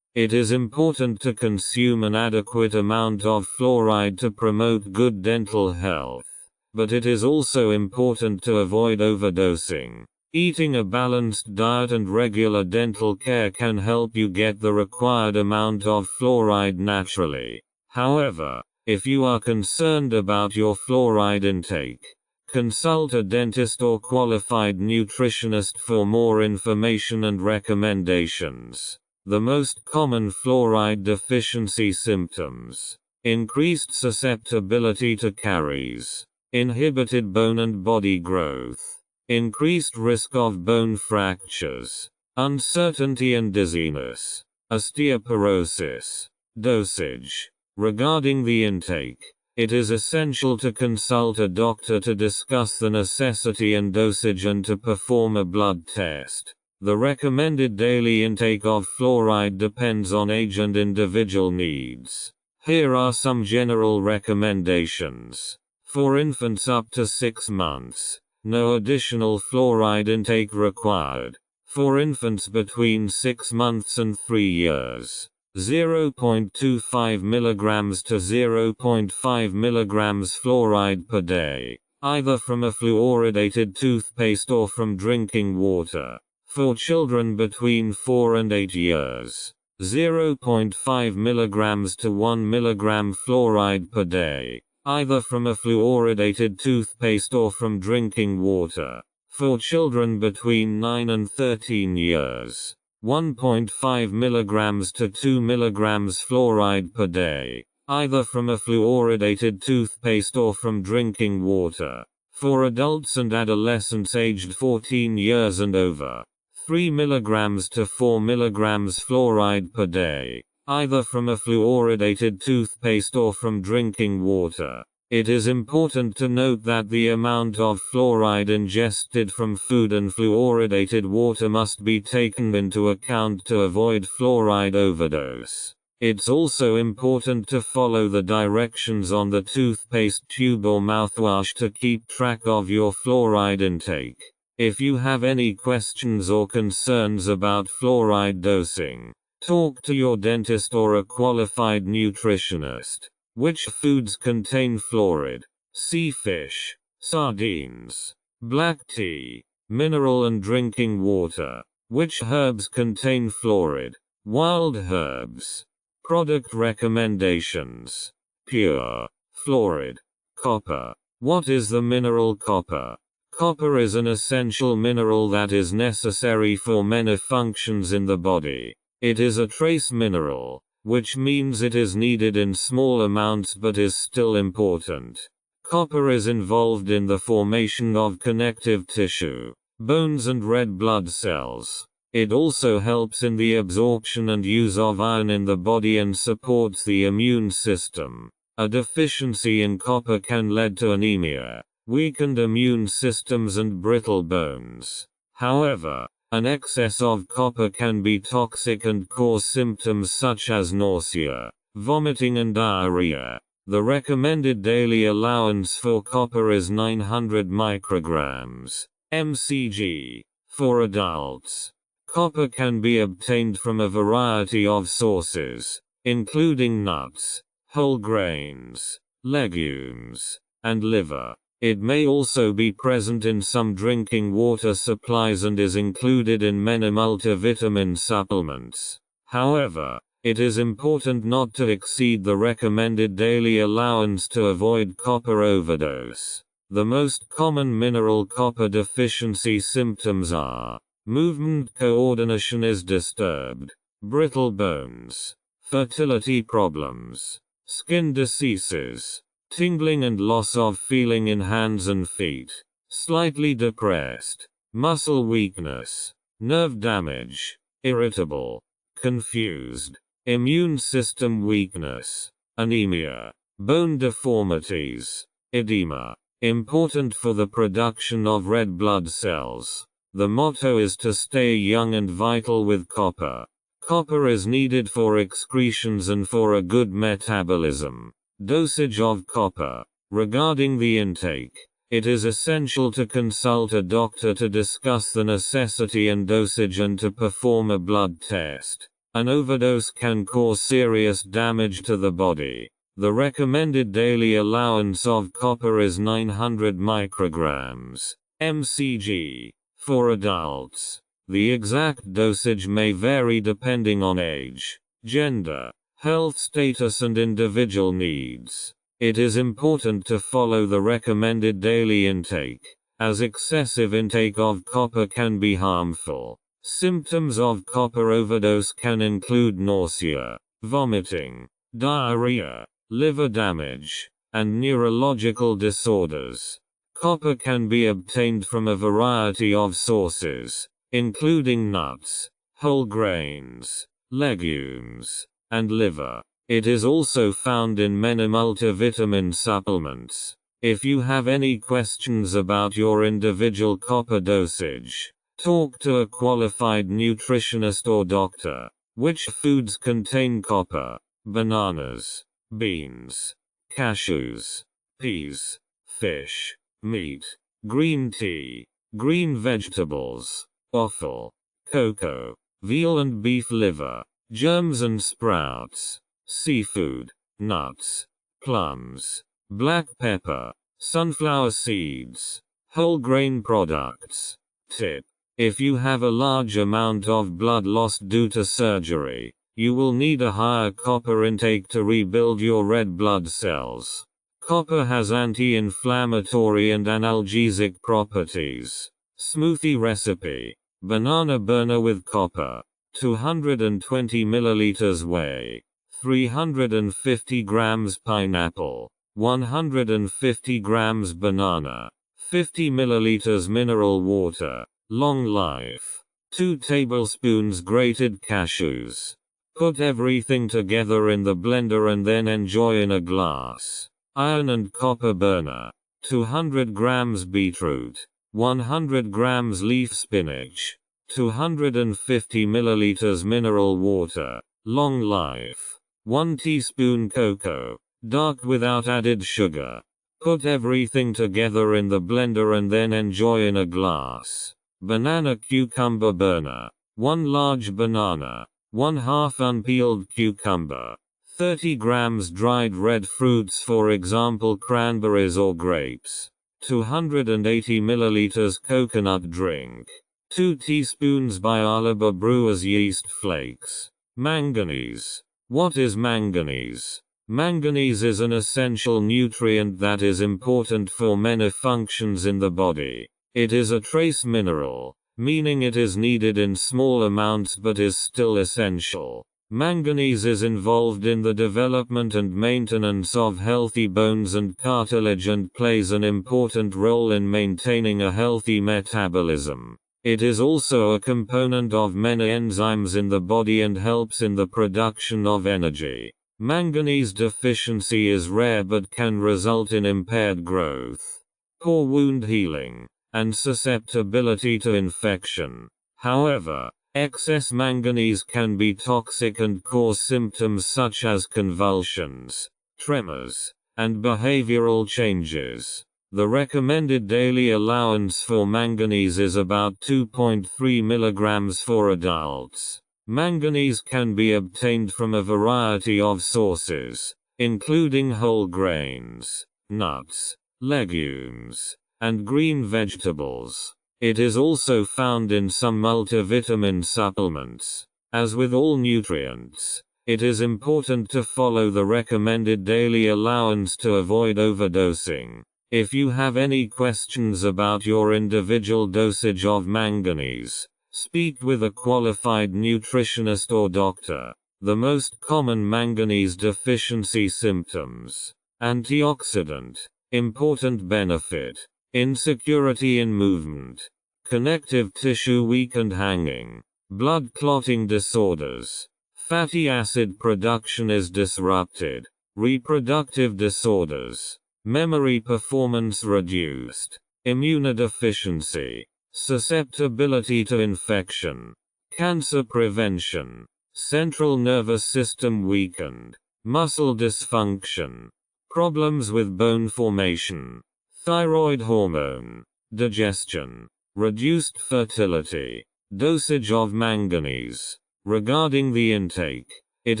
It is important to consume an adequate amount of fluoride to promote good dental health, but it is also important to avoid overdosing. Eating a balanced diet and regular dental care can help you get the required amount of fluoride naturally. However, if you are concerned about your fluoride intake, consult a dentist or qualified nutritionist for more information and recommendations. The most common fluoride deficiency symptoms: increased susceptibility to caries, inhibited bone and body growth, increased risk of bone fractures, uncertainty and dizziness, osteoporosis. Dosage. Regarding the intake, it is essential to consult a doctor to discuss the necessity and dosage and to perform a blood test. The recommended daily intake of fluoride depends on age and individual needs. Here are some general recommendations. For infants up to 6 months, no additional fluoride intake required. For infants between 6 months and 3 years, 0.25 mg to 0.5 mg fluoride per day, either from a fluoridated toothpaste or from drinking water. For children between 4 and 8 years, 0.5 mg to 1 mg fluoride per day, either from a fluoridated toothpaste or from drinking water. For children between 9 and 13 years, 1.5 mg to 2 mg fluoride per day, either from a fluoridated toothpaste or from drinking water. For adults and adolescents aged 14 years and over, 3 mg to 4 mg fluoride per day, either from a fluoridated toothpaste or from drinking water. It is important to note that the amount of fluoride ingested from food and fluoridated water must be taken into account to avoid fluoride overdose. It's also important to follow the directions on the toothpaste tube or mouthwash to keep track of your fluoride intake. If you have any questions or concerns about fluoride dosing, talk to your dentist or a qualified nutritionist. Which foods contain fluoride? Sea fish, sardines, black tea, mineral and drinking water. Which herbs contain fluoride? Wild herbs. Product recommendations. Pure, fluoride, copper. What is the mineral copper? Copper is an essential mineral that is necessary for many functions in the body. It is a trace mineral, which means it is needed in small amounts but is still important. Copper is involved in the formation of connective tissue, bones and red blood cells. It also helps in the absorption and use of iron in the body and supports the immune system. A deficiency in copper can lead to anemia, weakened immune systems and brittle bones. However, an excess of copper can be toxic and cause symptoms such as nausea, vomiting and diarrhea. The recommended daily allowance for copper is 900 micrograms (mcg) for adults. Copper can be obtained from a variety of sources, including nuts, whole grains, legumes, and liver. It may also be present in some drinking water supplies and is included in many multivitamin supplements. However, it is important not to exceed the recommended daily allowance to avoid copper overdose. The most common mineral copper deficiency symptoms are: movement coordination is disturbed, brittle bones, fertility problems, skin diseases, tingling and loss of feeling in hands and feet, slightly depressed, muscle weakness, nerve damage, irritable, confused, immune system weakness, anemia, bone deformities, edema. Important for the production of red blood cells. The motto is to stay young and vital with copper. Copper is needed for excretions and for a good metabolism. Dosage of copper. Regarding the intake, it is essential to consult a doctor to discuss the necessity and dosage and to perform a blood test. An overdose can cause serious damage to the body. The recommended daily allowance of copper is 900 micrograms (mcg) for adults. The exact dosage may vary depending on age, gender, health status and individual needs. It is important to follow the recommended daily intake, as excessive intake of copper can be harmful. Symptoms of copper overdose can include nausea, vomiting, diarrhea, liver damage, and neurological disorders. Copper can be obtained from a variety of sources, including nuts, whole grains, legumes, and liver. It is also found in many multivitamin supplements. If you have any questions about your individual copper dosage, talk to a qualified nutritionist or doctor. Which foods contain copper? Bananas, beans, cashews, peas, fish, meat, green tea, green vegetables, offal, cocoa, veal and beef liver, germs and sprouts, seafood, nuts, plums, black pepper, sunflower seeds, whole grain products. Tip: if you have a large amount of blood loss due to surgery, you will need a higher copper intake to rebuild your red blood cells. Copper has anti-inflammatory and analgesic properties. Smoothie recipe: banana burner with copper, 220 milliliters whey, 350 grams pineapple, 150 grams banana, 50 milliliters mineral water, long life, 2 tablespoons grated cashews. Put everything together in the blender and then enjoy in a glass. Iron and copper burner. 200 grams beetroot. 100 grams leaf spinach. 250 milliliters mineral water. Long life. 1 teaspoon cocoa. Dark without added sugar. Put everything together in the blender and then enjoy in a glass. Banana cucumber burner. 1 large banana. 1/2 unpeeled cucumber. 30 grams dried red fruits, for example cranberries or grapes. 280 milliliters coconut drink. 2 teaspoons bialaba brewer's yeast flakes. Manganese. What is manganese? Manganese is an essential nutrient that is important for many functions in the body. It is a trace mineral, meaning it is needed in small amounts but is still essential. Manganese is involved in the development and maintenance of healthy bones and cartilage and plays an important role in maintaining a healthy metabolism. It is also a component of many enzymes in the body and helps in the production of energy. Manganese deficiency is rare but can result in impaired growth, poor wound healing, and susceptibility to infection. However, excess manganese can be toxic and cause symptoms such as convulsions, tremors, and behavioral changes. The recommended daily allowance for manganese is about 2.3 milligrams for adults. Manganese can be obtained from a variety of sources, including whole grains, nuts, legumes, and green vegetables. It is also found in some multivitamin supplements. As with all nutrients, it is important to follow the recommended daily allowance to avoid overdosing. If you have any questions about your individual dosage of manganese, speak with a qualified nutritionist or doctor. The most common manganese deficiency symptoms: antioxidant, important benefit, insecurity in movement, connective tissue weak and hanging, blood clotting disorders, fatty acid production is disrupted, reproductive disorders, memory performance reduced, immunodeficiency, susceptibility to infection, cancer prevention, central nervous system weakened, muscle dysfunction, problems with bone formation, thyroid hormone, digestion, reduced fertility. Dosage of manganese. Regarding the intake, it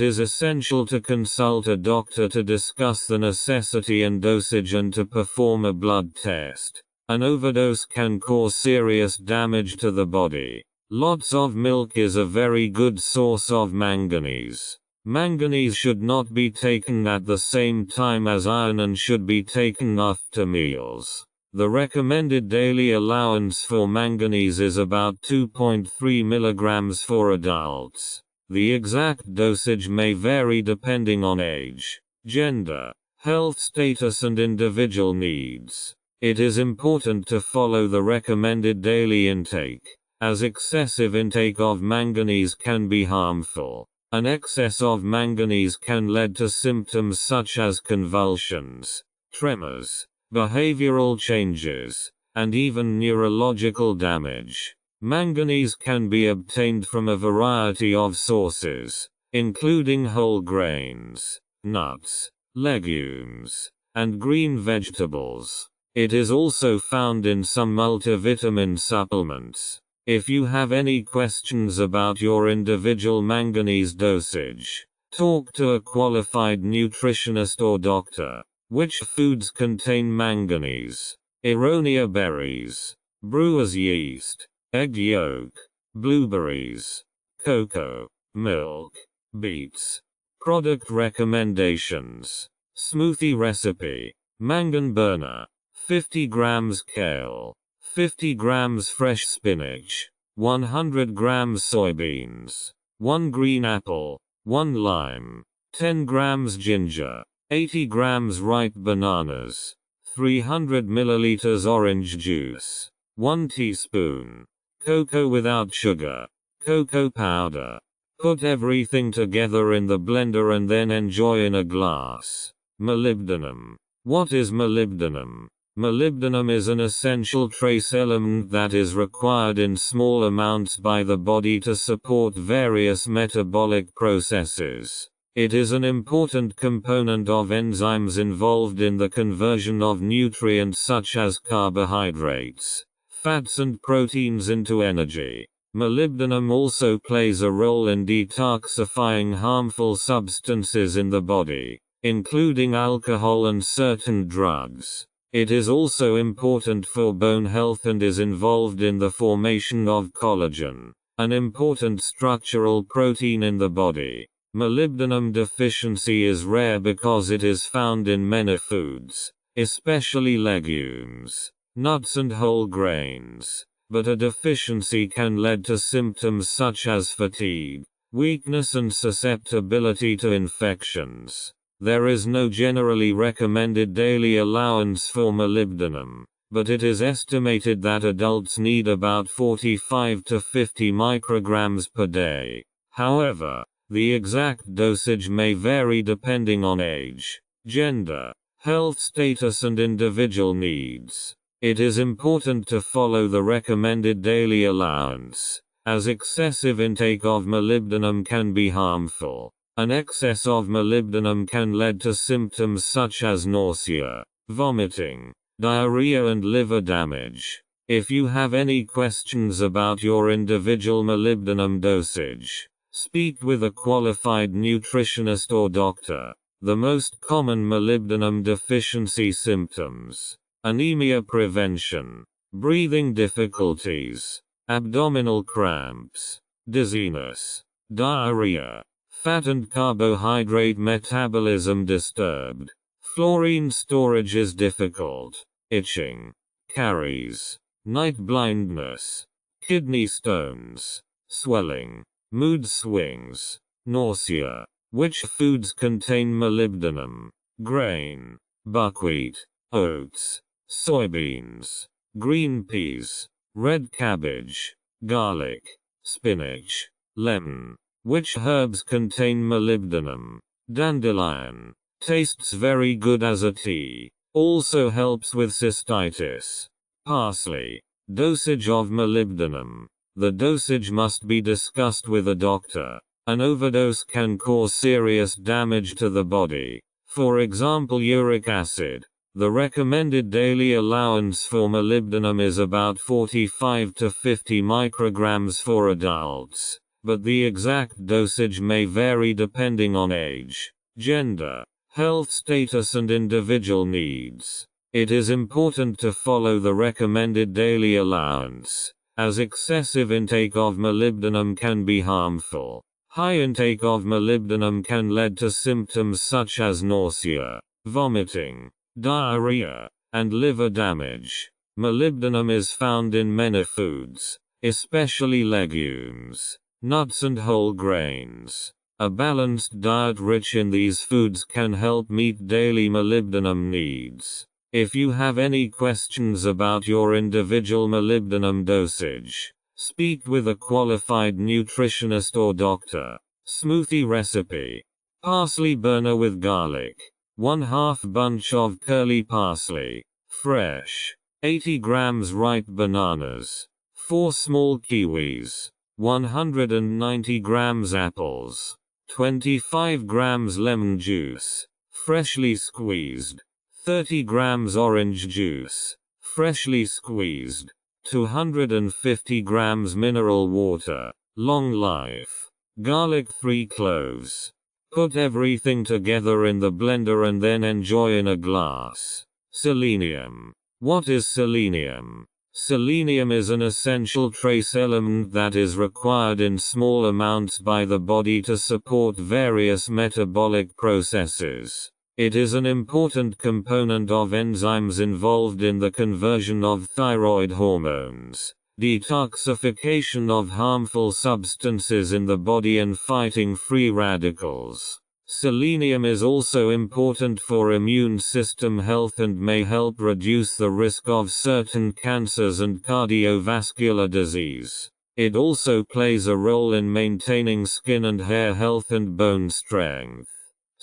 is essential to consult a doctor to discuss the necessity and dosage and to perform a blood test. An overdose can cause serious damage to the body. Lots of milk is a very good source of manganese. Manganese should not be taken at the same time as iron and should be taken after meals. The recommended daily allowance for manganese is about 2.3 milligrams for adults. The exact dosage may vary depending on age, gender, health status and individual needs. It is important to follow the recommended daily intake, as excessive intake of manganese can be harmful. An excess of manganese can lead to symptoms such as convulsions, tremors, behavioral changes, and even neurological damage. Manganese can be obtained from a variety of sources, including whole grains, nuts, legumes, and green vegetables. It is also found in some multivitamin supplements. If you have any questions about your individual manganese dosage, talk to a qualified nutritionist or doctor. Which foods contain manganese? Aronia berries, brewer's yeast, egg yolk, blueberries, cocoa, milk, beets. Product recommendations: smoothie recipe, mangan burner, 50 grams kale, 50 grams fresh spinach, 100 grams soybeans, 1 green apple, 1 lime, 10 grams ginger, 80 grams ripe bananas, 300 milliliters orange juice, 1 teaspoon, cocoa without sugar, cocoa powder. Put everything together in the blender and then enjoy in a glass. Molybdenum. What is molybdenum? Molybdenum is an essential trace element that is required in small amounts by the body to support various metabolic processes. It is an important component of enzymes involved in the conversion of nutrients such as carbohydrates, fats and proteins into energy. Molybdenum also plays a role in detoxifying harmful substances in the body, including alcohol and certain drugs. It is also important for bone health and is involved in the formation of collagen, an important structural protein in the body. Molybdenum deficiency is rare because it is found in many foods, especially legumes, nuts and whole grains, but a deficiency can lead to symptoms such as fatigue, weakness and susceptibility to infections. There is no generally recommended daily allowance for molybdenum, but it is estimated that adults need about 45 to 50 micrograms per day. However, the exact dosage may vary depending on age, gender, health status and individual needs. It is important to follow the recommended daily allowance, as excessive intake of molybdenum can be harmful. An excess of molybdenum can lead to symptoms such as nausea, vomiting, diarrhea and liver damage. If you have any questions about your individual molybdenum dosage, speak with a qualified nutritionist or doctor. The most common molybdenum deficiency symptoms: anemia prevention, breathing difficulties, abdominal cramps, dizziness, diarrhea, fat and carbohydrate metabolism disturbed, fluorine storage is difficult, itching, caries, night blindness, kidney stones, swelling, mood swings, nausea. Which foods contain molybdenum? Grain, buckwheat, oats, soybeans, green peas, red cabbage, garlic, spinach, lemon. Which herbs contain molybdenum? Dandelion. Tastes very good as a tea. Also helps with cystitis. Parsley. Dosage of molybdenum. The dosage must be discussed with a doctor. An overdose can cause serious damage to the body. For example, uric acid. The recommended daily allowance for molybdenum is about 45 to 50 micrograms for adults, but the exact dosage may vary depending on age, gender, health status and individual needs. It is important to follow the recommended daily allowance, as excessive intake of molybdenum can be harmful. High intake of molybdenum can lead to symptoms such as nausea, vomiting, diarrhea, and liver damage. Molybdenum is found in many foods, especially legumes, nuts and whole grains. A balanced diet rich in these foods can help meet daily molybdenum needs. If you have any questions about your individual molybdenum dosage, speak with a qualified nutritionist or doctor. Smoothie recipe: parsley burner with garlic, 1/2 bunch of curly parsley, fresh, 80 grams ripe bananas, 4 small kiwis, 190 grams apples, 25 grams lemon juice, freshly squeezed, 30 grams orange juice, freshly squeezed, 250 grams mineral water, long life, garlic 3 cloves. Put everything together in the blender and then enjoy in a glass. Selenium. What is selenium? Selenium is an essential trace element that is required in small amounts by the body to support various metabolic processes. It is an important component of enzymes involved in the conversion of thyroid hormones, detoxification of harmful substances in the body and fighting free radicals. Selenium is also important for immune system health and may help reduce the risk of certain cancers and cardiovascular disease. It also plays a role in maintaining skin and hair health and bone strength.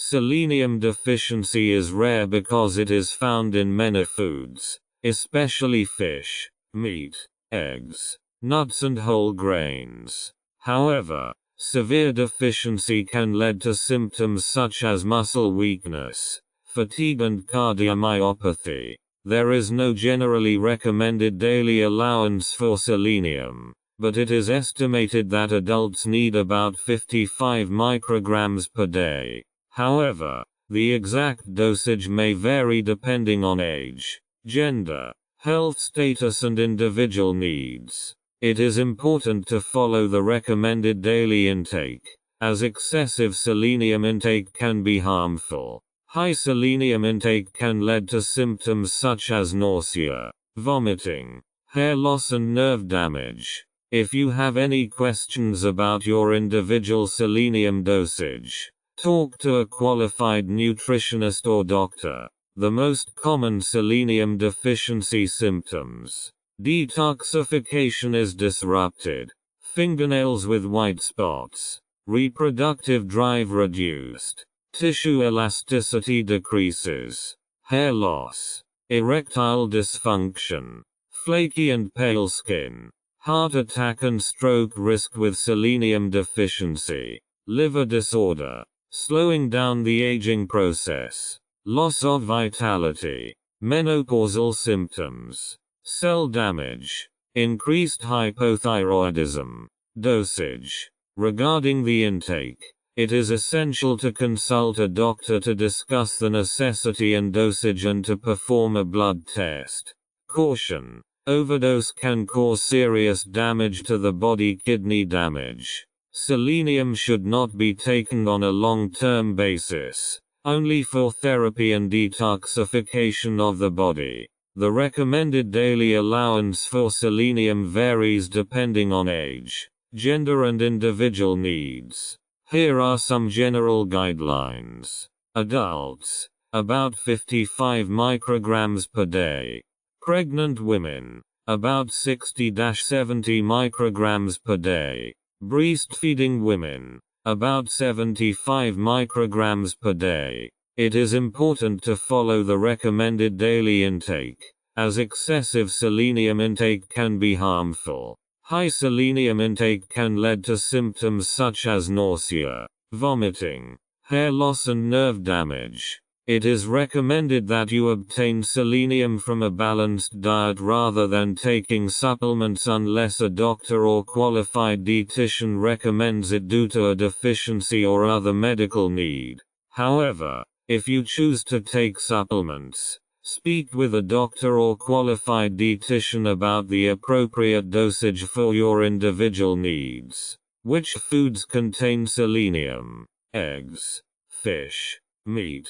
Selenium deficiency is rare because it is found in many foods, especially fish, meat, eggs, nuts and whole grains. However, severe deficiency can lead to symptoms such as muscle weakness, fatigue and cardiomyopathy. There is no generally recommended daily allowance for selenium, but it is estimated that adults need about 55 micrograms per day. However, the exact dosage may vary depending on age, gender, health status and individual needs. It is important to follow the recommended daily intake, as excessive selenium intake can be harmful. High selenium intake can lead to symptoms such as nausea, vomiting, hair loss and nerve damage. If you have any questions about your individual selenium dosage, talk to a qualified nutritionist or doctor. The most common selenium deficiency symptoms. Detoxification is disrupted. Fingernails with white spots. Reproductive drive reduced. Tissue elasticity decreases. Hair loss. Erectile dysfunction. Flaky and pale skin. Heart attack and stroke risk with selenium deficiency. Liver disorder. Slowing down the aging process. Loss of vitality. Menopausal symptoms. Cell damage. Increased hypothyroidism. Dosage. Regarding the intake, it is essential to consult a doctor to discuss the necessity and dosage and to perform a blood test. Caution. Overdose can cause serious damage to the body. Kidney damage. Selenium should not be taken on a long-term basis, only for therapy and detoxification of the body. The recommended daily allowance for selenium varies depending on age, gender and individual needs. Here are some general guidelines. Adults, about 55 micrograms per day. Pregnant women, about 60-70 micrograms per day. Breastfeeding women, about 75 micrograms per day. It is important to follow the recommended daily intake, as excessive selenium intake can be harmful. High selenium intake can lead to symptoms such as nausea, vomiting, hair loss and nerve damage. It is recommended that you obtain selenium from a balanced diet rather than taking supplements unless a doctor or qualified dietitian recommends it due to a deficiency or other medical need. However, if you choose to take supplements, speak with a doctor or qualified dietitian about the appropriate dosage for your individual needs. Which foods contain selenium? Eggs, fish, meat,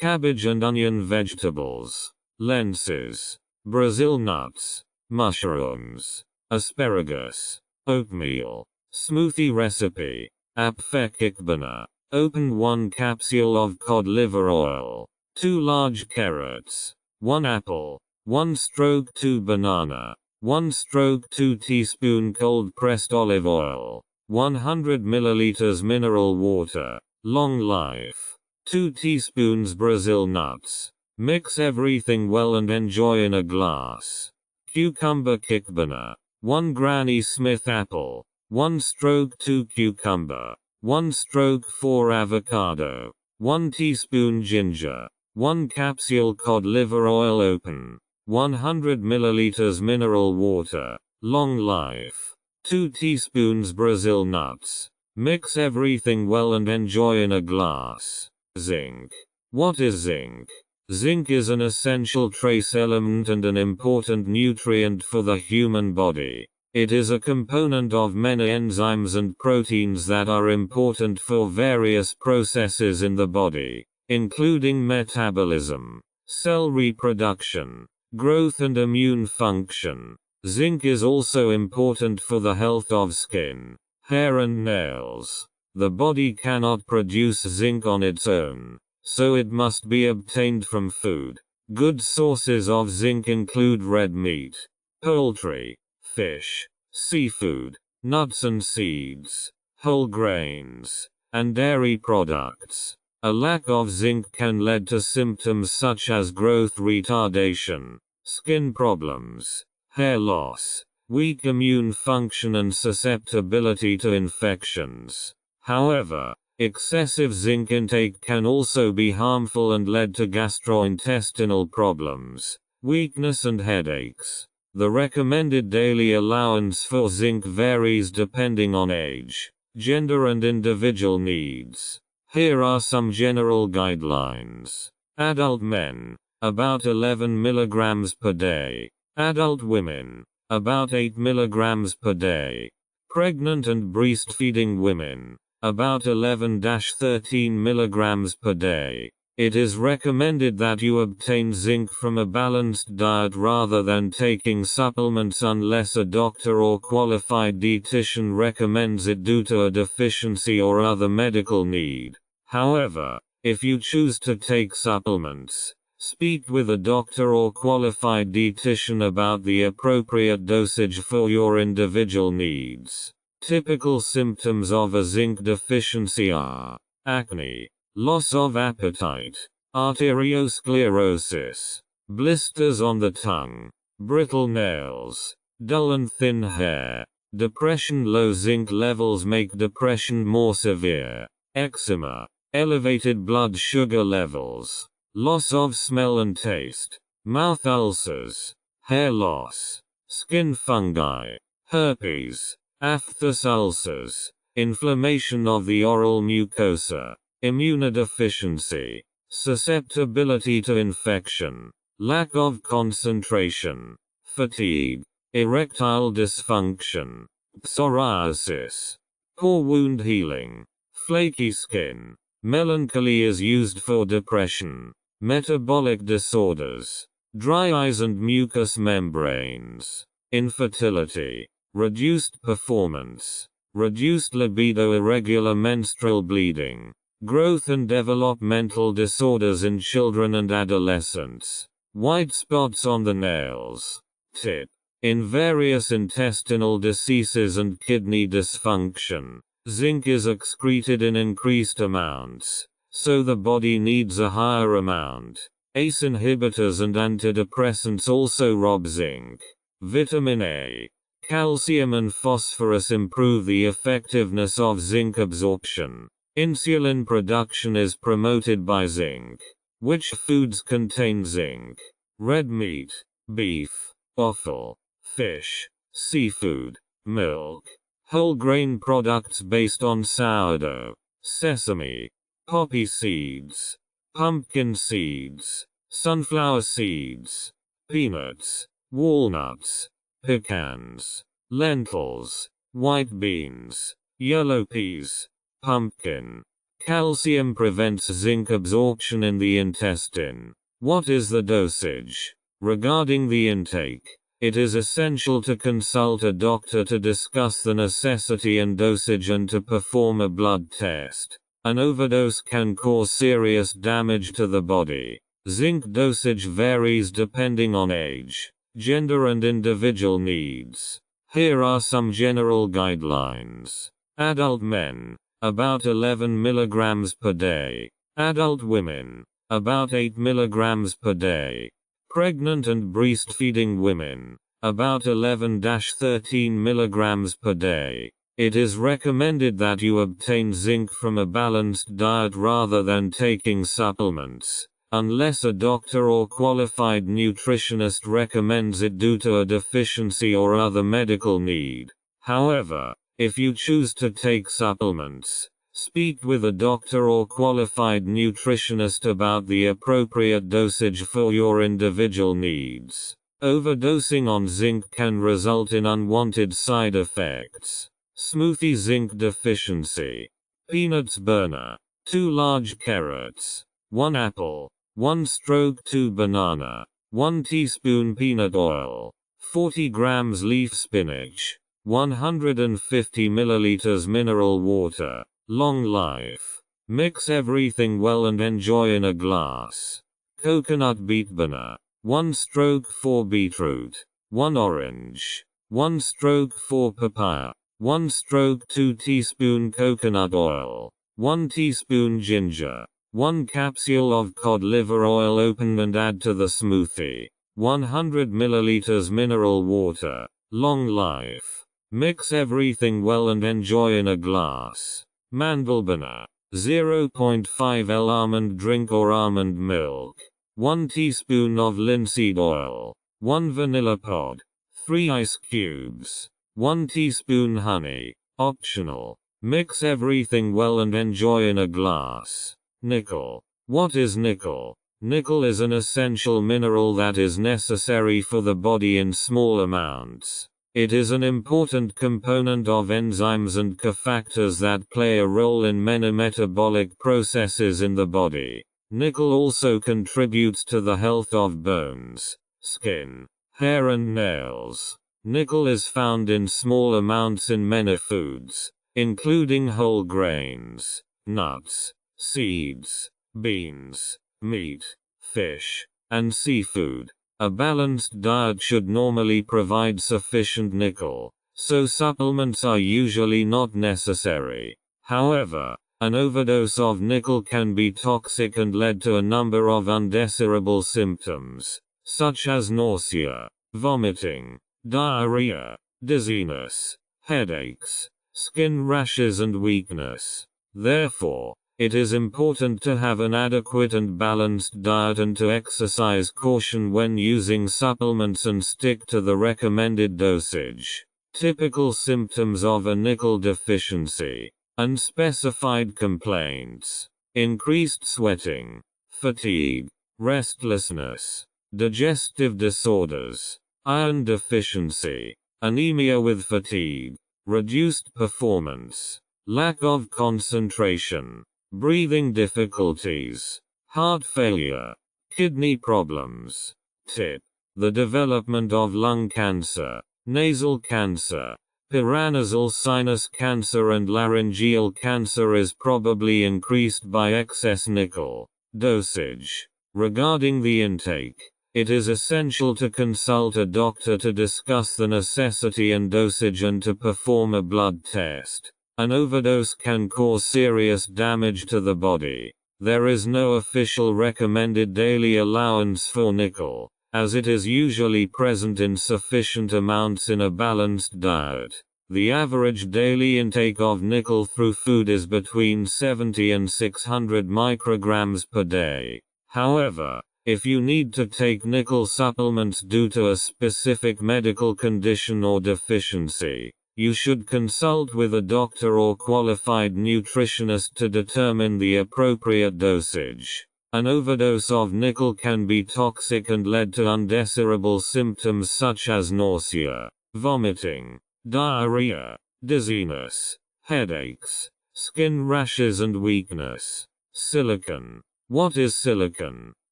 cabbage and onion vegetables, lenses, Brazil nuts, mushrooms, asparagus, oatmeal. Smoothie recipe. Apfelkikbana. Open 1 capsule of cod liver oil, 2 large carrots, 1 apple, 1/2 banana, 1/2 teaspoon cold pressed olive oil, 100 milliliters mineral water, long life, 2 teaspoons Brazil nuts. Mix everything well and enjoy in a glass. Cucumber kikbana. 1 Granny Smith apple, 1/2 cucumber, 1/4 avocado, 1 teaspoon ginger, 1 capsule cod liver oil. Open 100 milliliters mineral water, long life, 2 teaspoons Brazil nuts. Mix everything well and enjoy in a glass. Zinc. What is zinc? Zinc is an essential trace element and an important nutrient for the human body. It is a component of many enzymes and proteins that are important for various processes in the body, including metabolism, cell reproduction, growth and immune function. Zinc is also important for the health of skin, hair and nails. The body cannot produce zinc on its own, so it must be obtained from food. Good sources of zinc include red meat, poultry, fish, seafood, nuts and seeds, whole grains, and dairy products. A lack of zinc can lead to symptoms such as growth retardation, skin problems, hair loss, weak immune function and susceptibility to infections. However, excessive zinc intake can also be harmful and lead to gastrointestinal problems, weakness and headaches. The recommended daily allowance for zinc varies depending on age, gender and individual needs. Here are some general guidelines. Adult men, about 11 milligrams per day. Adult women, about 8 milligrams per day. Pregnant and breastfeeding women, about 11-13 milligrams per day. It is recommended that you obtain zinc from a balanced diet rather than taking supplements unless a doctor or qualified dietitian recommends it due to a deficiency or other medical need. However, if you choose to take supplements, speak with a doctor or qualified dietitian about the appropriate dosage for your individual needs. Typical symptoms of a zinc deficiency are acne, loss of appetite, arteriosclerosis, blisters on the tongue, brittle nails, dull and thin hair, depression. Low zinc levels make depression more severe, eczema, elevated blood sugar levels, loss of smell and taste, mouth ulcers, hair loss, skin fungi, herpes, aphthous ulcers, inflammation of the oral mucosa, immunodeficiency, susceptibility to infection, lack of concentration, fatigue, erectile dysfunction, psoriasis, poor wound healing, flaky skin. Melancholy is used for depression, metabolic disorders, dry eyes and mucous membranes, infertility, reduced performance, reduced libido, irregular menstrual bleeding, growth and developmental disorders in children and adolescents, white spots on the nails, tip, in various intestinal diseases and kidney dysfunction. Zinc is excreted in increased amounts, so the body needs a higher amount. ACE inhibitors and antidepressants also rob zinc. Vitamin A, calcium and phosphorus improve the effectiveness of zinc absorption. Insulin production is promoted by zinc. Which foods contain zinc? Red meat, beef, offal, fish, seafood, milk. Whole grain products based on sourdough, sesame, poppy seeds, pumpkin seeds, sunflower seeds, peanuts, walnuts, pecans, lentils, white beans, yellow peas, pumpkin. Calcium prevents zinc absorption in the intestine. What is the dosage? Regarding the intake, it is essential to consult a doctor to discuss the necessity and dosage and to perform a blood test. An overdose can cause serious damage to the body. Zinc dosage varies depending on age, gender and individual needs. Here are some general guidelines. Adult men, about 11 milligrams per day. Adult women, about 8 milligrams per day. Pregnant and breastfeeding women, about 11-13 milligrams per day. It is recommended that you obtain zinc from a balanced diet rather than taking supplements, unless a doctor or qualified nutritionist recommends it due to a deficiency or other medical need. However, if you choose to take supplements, speak with a doctor or qualified nutritionist about the appropriate dosage for your individual needs. Overdosing on zinc can result in unwanted side effects. Smoothie zinc deficiency. Peanuts burner. 2 large carrots. 1 apple. 1/2 banana. 1 teaspoon peanut oil. 40 grams leaf spinach. 150 milliliters mineral water. Long life. Mix everything well and enjoy in a glass. Coconut beet banana. 1/4 beetroot. 1 orange. 1/4 papaya. 1/2 teaspoon coconut oil. 1 teaspoon ginger. 1 capsule of cod liver oil open and add to the smoothie. 100 milliliters mineral water. Long life. Mix everything well and enjoy in a glass. Mandelbana. 0.5 L almond drink or almond milk. 1 teaspoon of linseed oil. 1 vanilla pod. 3 ice cubes. 1 teaspoon honey. Optional. Mix everything well and enjoy in a glass. Nickel. What is nickel? Nickel is an essential mineral that is necessary for the body in small amounts. It is an important component of enzymes and cofactors that play a role in many metabolic processes in the body. Nickel also contributes to the health of bones, skin, hair and nails. Nickel is found in small amounts in many foods, including whole grains, nuts, seeds, beans, meat, fish, and seafood. A balanced diet should normally provide sufficient nickel, so supplements are usually not necessary. However, an overdose of nickel can be toxic and lead to a number of undesirable symptoms, such as nausea, vomiting, diarrhea, dizziness, headaches, skin rashes and weakness. Therefore, it is important to have an adequate and balanced diet and to exercise caution when using supplements and stick to the recommended dosage. Typical symptoms of a nickel deficiency. Unspecified complaints. Increased sweating, fatigue, restlessness, digestive disorders, iron deficiency, anemia with fatigue, reduced performance, lack of concentration, breathing difficulties, heart failure, kidney problems. Tip. The development of lung cancer, nasal cancer, paranasal sinus cancer and laryngeal cancer is probably increased by excess nickel. Dosage. Regarding the intake, it is essential to consult a doctor to discuss the necessity and dosage and to perform a blood test. An overdose can cause serious damage to the body. There is no official recommended daily allowance for nickel, as it is usually present in sufficient amounts in a balanced diet. The average daily intake of nickel through food is between 70 and 600 micrograms per day. However, if you need to take nickel supplements due to a specific medical condition or deficiency, you should consult with a doctor or qualified nutritionist to determine the appropriate dosage. An overdose of nickel can be toxic and lead to undesirable symptoms such as nausea, vomiting, diarrhea, dizziness, headaches, skin rashes and weakness. Silicon. What is silicon?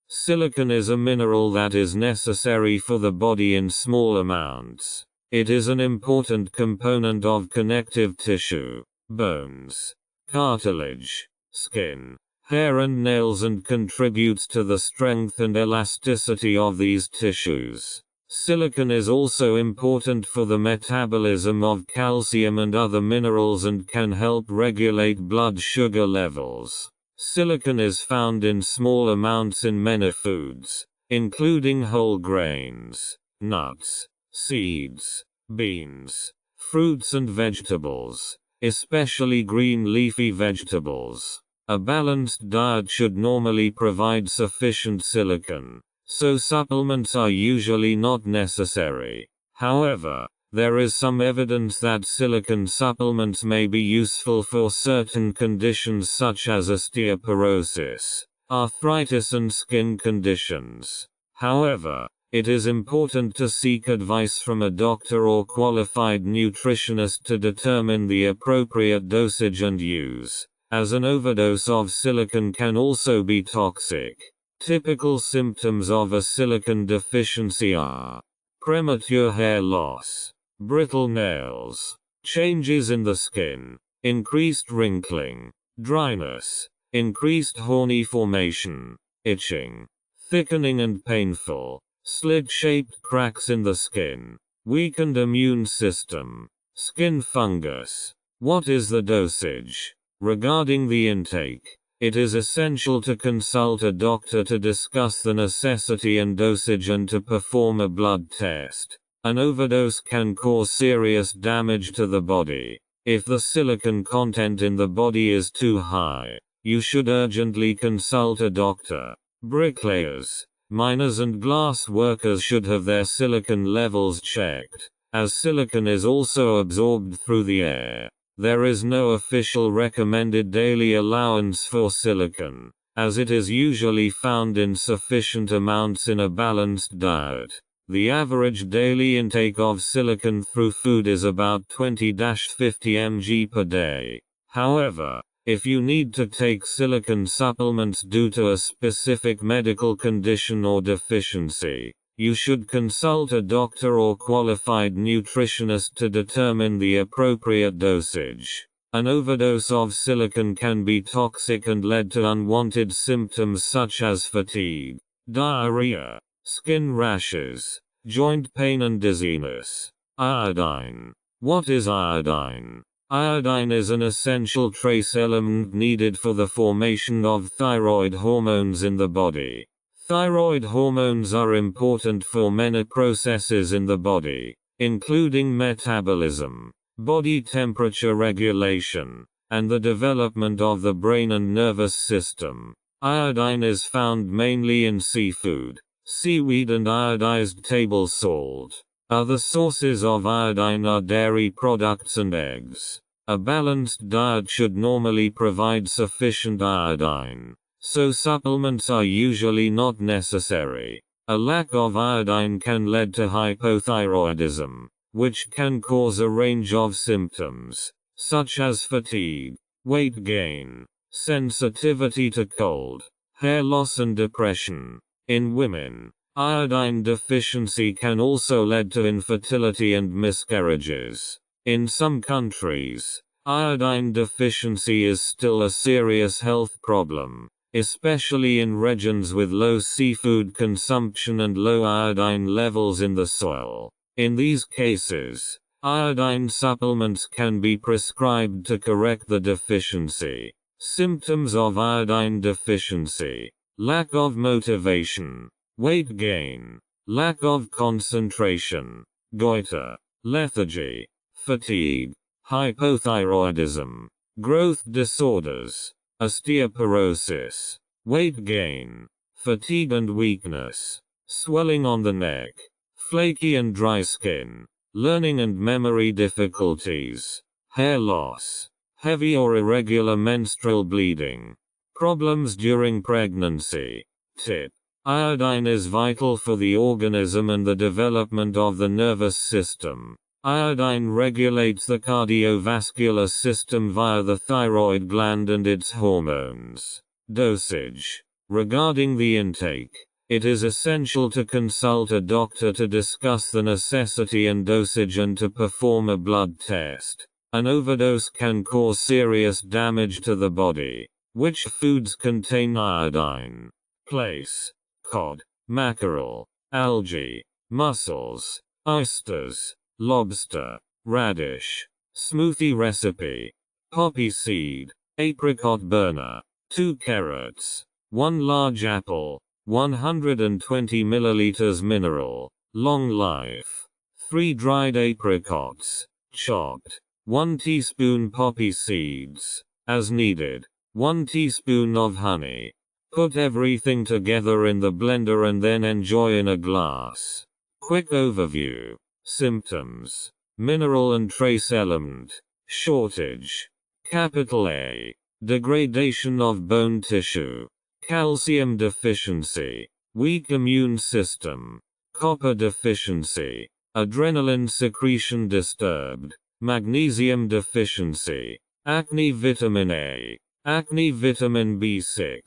Silicon is a mineral that is necessary for the body in small amounts. It is an important component of connective tissue, bones, cartilage, skin, hair and nails and contributes to the strength and elasticity of these tissues. Silicon is also important for the metabolism of calcium and other minerals and can help regulate blood sugar levels. Silicon is found in small amounts in many foods, including whole grains, nuts, seeds, beans, fruits and vegetables, especially green leafy vegetables. A balanced diet should normally provide sufficient silicon, so supplements are usually not necessary. However, there is some evidence that silicon supplements may be useful for certain conditions such as osteoporosis, arthritis and skin conditions. However, it is important to seek advice from a doctor or qualified nutritionist to determine the appropriate dosage and use, as an overdose of silicon can also be toxic. Typical symptoms of a silicon deficiency are premature hair loss, brittle nails, changes in the skin, increased wrinkling, dryness, increased horny formation, itching, thickening and painful, slit-shaped cracks in the skin, weakened immune system, skin fungus. What is the dosage? Regarding the intake, It is essential to consult a doctor to discuss the necessity and dosage and to perform a blood test. An overdose can cause serious damage to the body. If the silicon content in the body is too high, you should urgently consult a doctor. Bricklayers, miners and glass workers should have their silicon levels checked, as silicon is also absorbed through the air. There is no official recommended daily allowance for silicon, as it is usually found in sufficient amounts in a balanced diet. The average daily intake of silicon through food is about 20-50 mg per day. However, if you need to take silicon supplements due to a specific medical condition or deficiency, you should consult a doctor or qualified nutritionist to determine the appropriate dosage. An overdose of silicon can be toxic and lead to unwanted symptoms such as fatigue, diarrhea, skin rashes, joint pain and dizziness. Iodine. What is iodine? Iodine is an essential trace element needed for the formation of thyroid hormones in the body. Thyroid hormones are important for many processes in the body, including metabolism, body temperature regulation, and the development of the brain and nervous system. Iodine is found mainly in seafood, seaweed and iodized table salt. Other sources of iodine are dairy products and eggs. A balanced diet should normally provide sufficient iodine, so supplements are usually not necessary. A lack of iodine can lead to hypothyroidism, which can cause a range of symptoms, such as fatigue, weight gain, sensitivity to cold, hair loss and depression. In women, iodine deficiency can also lead to infertility and miscarriages. In some countries, iodine deficiency is still a serious health problem, especially in regions with low seafood consumption and low iodine levels in the soil. In these cases, iodine supplements can be prescribed to correct the deficiency. Symptoms of iodine deficiency: lack of motivation, weight gain, lack of concentration, goiter, lethargy, fatigue, hypothyroidism, growth disorders, osteoporosis, weight gain, fatigue and weakness, swelling on the neck, flaky and dry skin, learning and memory difficulties, hair loss, heavy or irregular menstrual bleeding, problems during pregnancy. Tip: iodine is vital for the organism and the development of the nervous system. Iodine regulates the cardiovascular system via the thyroid gland and its hormones. Dosage. Regarding the intake, it is essential to consult a doctor to discuss the necessity and dosage and to perform a blood test. An overdose can cause serious damage to the body. Which foods contain iodine? Plaice, cod, mackerel, algae, mussels, oysters, lobster, radish. Smoothie recipe: poppy seed, apricot burner, 2 carrots, 1 large apple, 120 milliliters mineral, long life, 3 dried apricots, chopped, 1 teaspoon poppy seeds, as needed, 1 teaspoon of honey. Put everything together in the blender and then enjoy in a glass. Quick overview. Symptoms: mineral and trace element shortage. Capital A. Degradation of bone tissue. Calcium deficiency. Weak immune system. Copper deficiency. Adrenaline secretion disturbed. Magnesium deficiency. Acne vitamin A. Acne vitamin B6.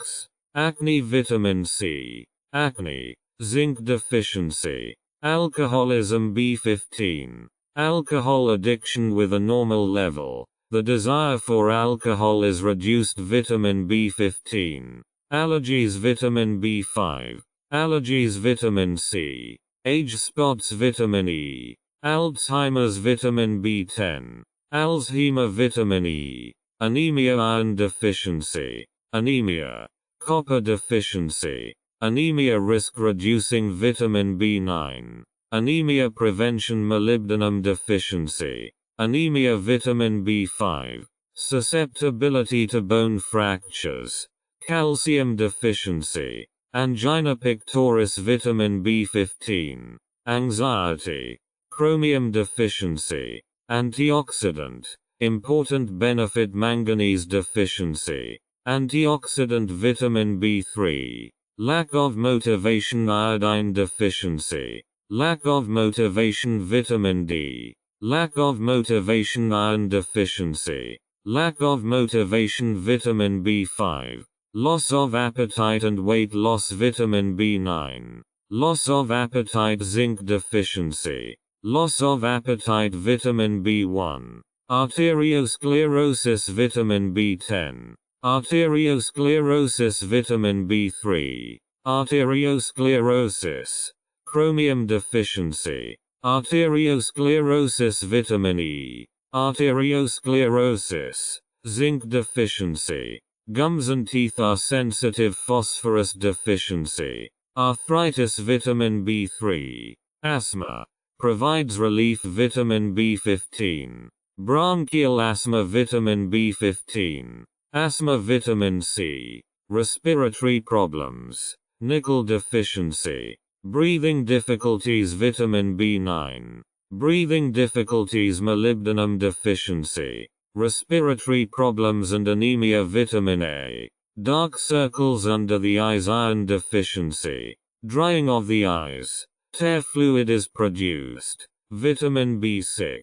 Acne vitamin C. Acne. Zinc deficiency. Alcoholism B15. Alcohol addiction with a normal level. The desire for alcohol is reduced vitamin B15. Allergies vitamin B5. Allergies vitamin C. Age spots vitamin E. Alzheimer's vitamin B10. Alzheimer vitamin E. Anemia iron deficiency. Anemia. Copper deficiency. Anemia risk reducing vitamin B9. Anemia prevention molybdenum deficiency. Anemia vitamin B5. Susceptibility to bone fractures. Calcium deficiency. Angina pectoris vitamin B15. Anxiety. Chromium deficiency. Antioxidant. Important benefit manganese deficiency. Antioxidant vitamin B3. Lack of motivation iodine deficiency. Lack of motivation vitamin D. Lack of motivation iron deficiency. Lack of motivation vitamin B5. Loss of appetite and weight loss vitamin B9. Loss of appetite zinc deficiency. Loss of appetite vitamin B1. Arteriosclerosis vitamin B10. Arteriosclerosis vitamin B3. Arteriosclerosis. Chromium deficiency. Arteriosclerosis vitamin E. Arteriosclerosis. Zinc deficiency. Gums and teeth are sensitive phosphorus deficiency. Arthritis vitamin B3. Asthma. Provides relief vitamin B15. Bronchial asthma vitamin B15. Asthma vitamin C. Respiratory problems. Nickel deficiency. Breathing difficulties vitamin B9. Breathing difficulties molybdenum deficiency. Respiratory problems and anemia vitamin A. Dark circles under the eyes iron deficiency. Drying of the eyes. Tear fluid is produced. Vitamin B6.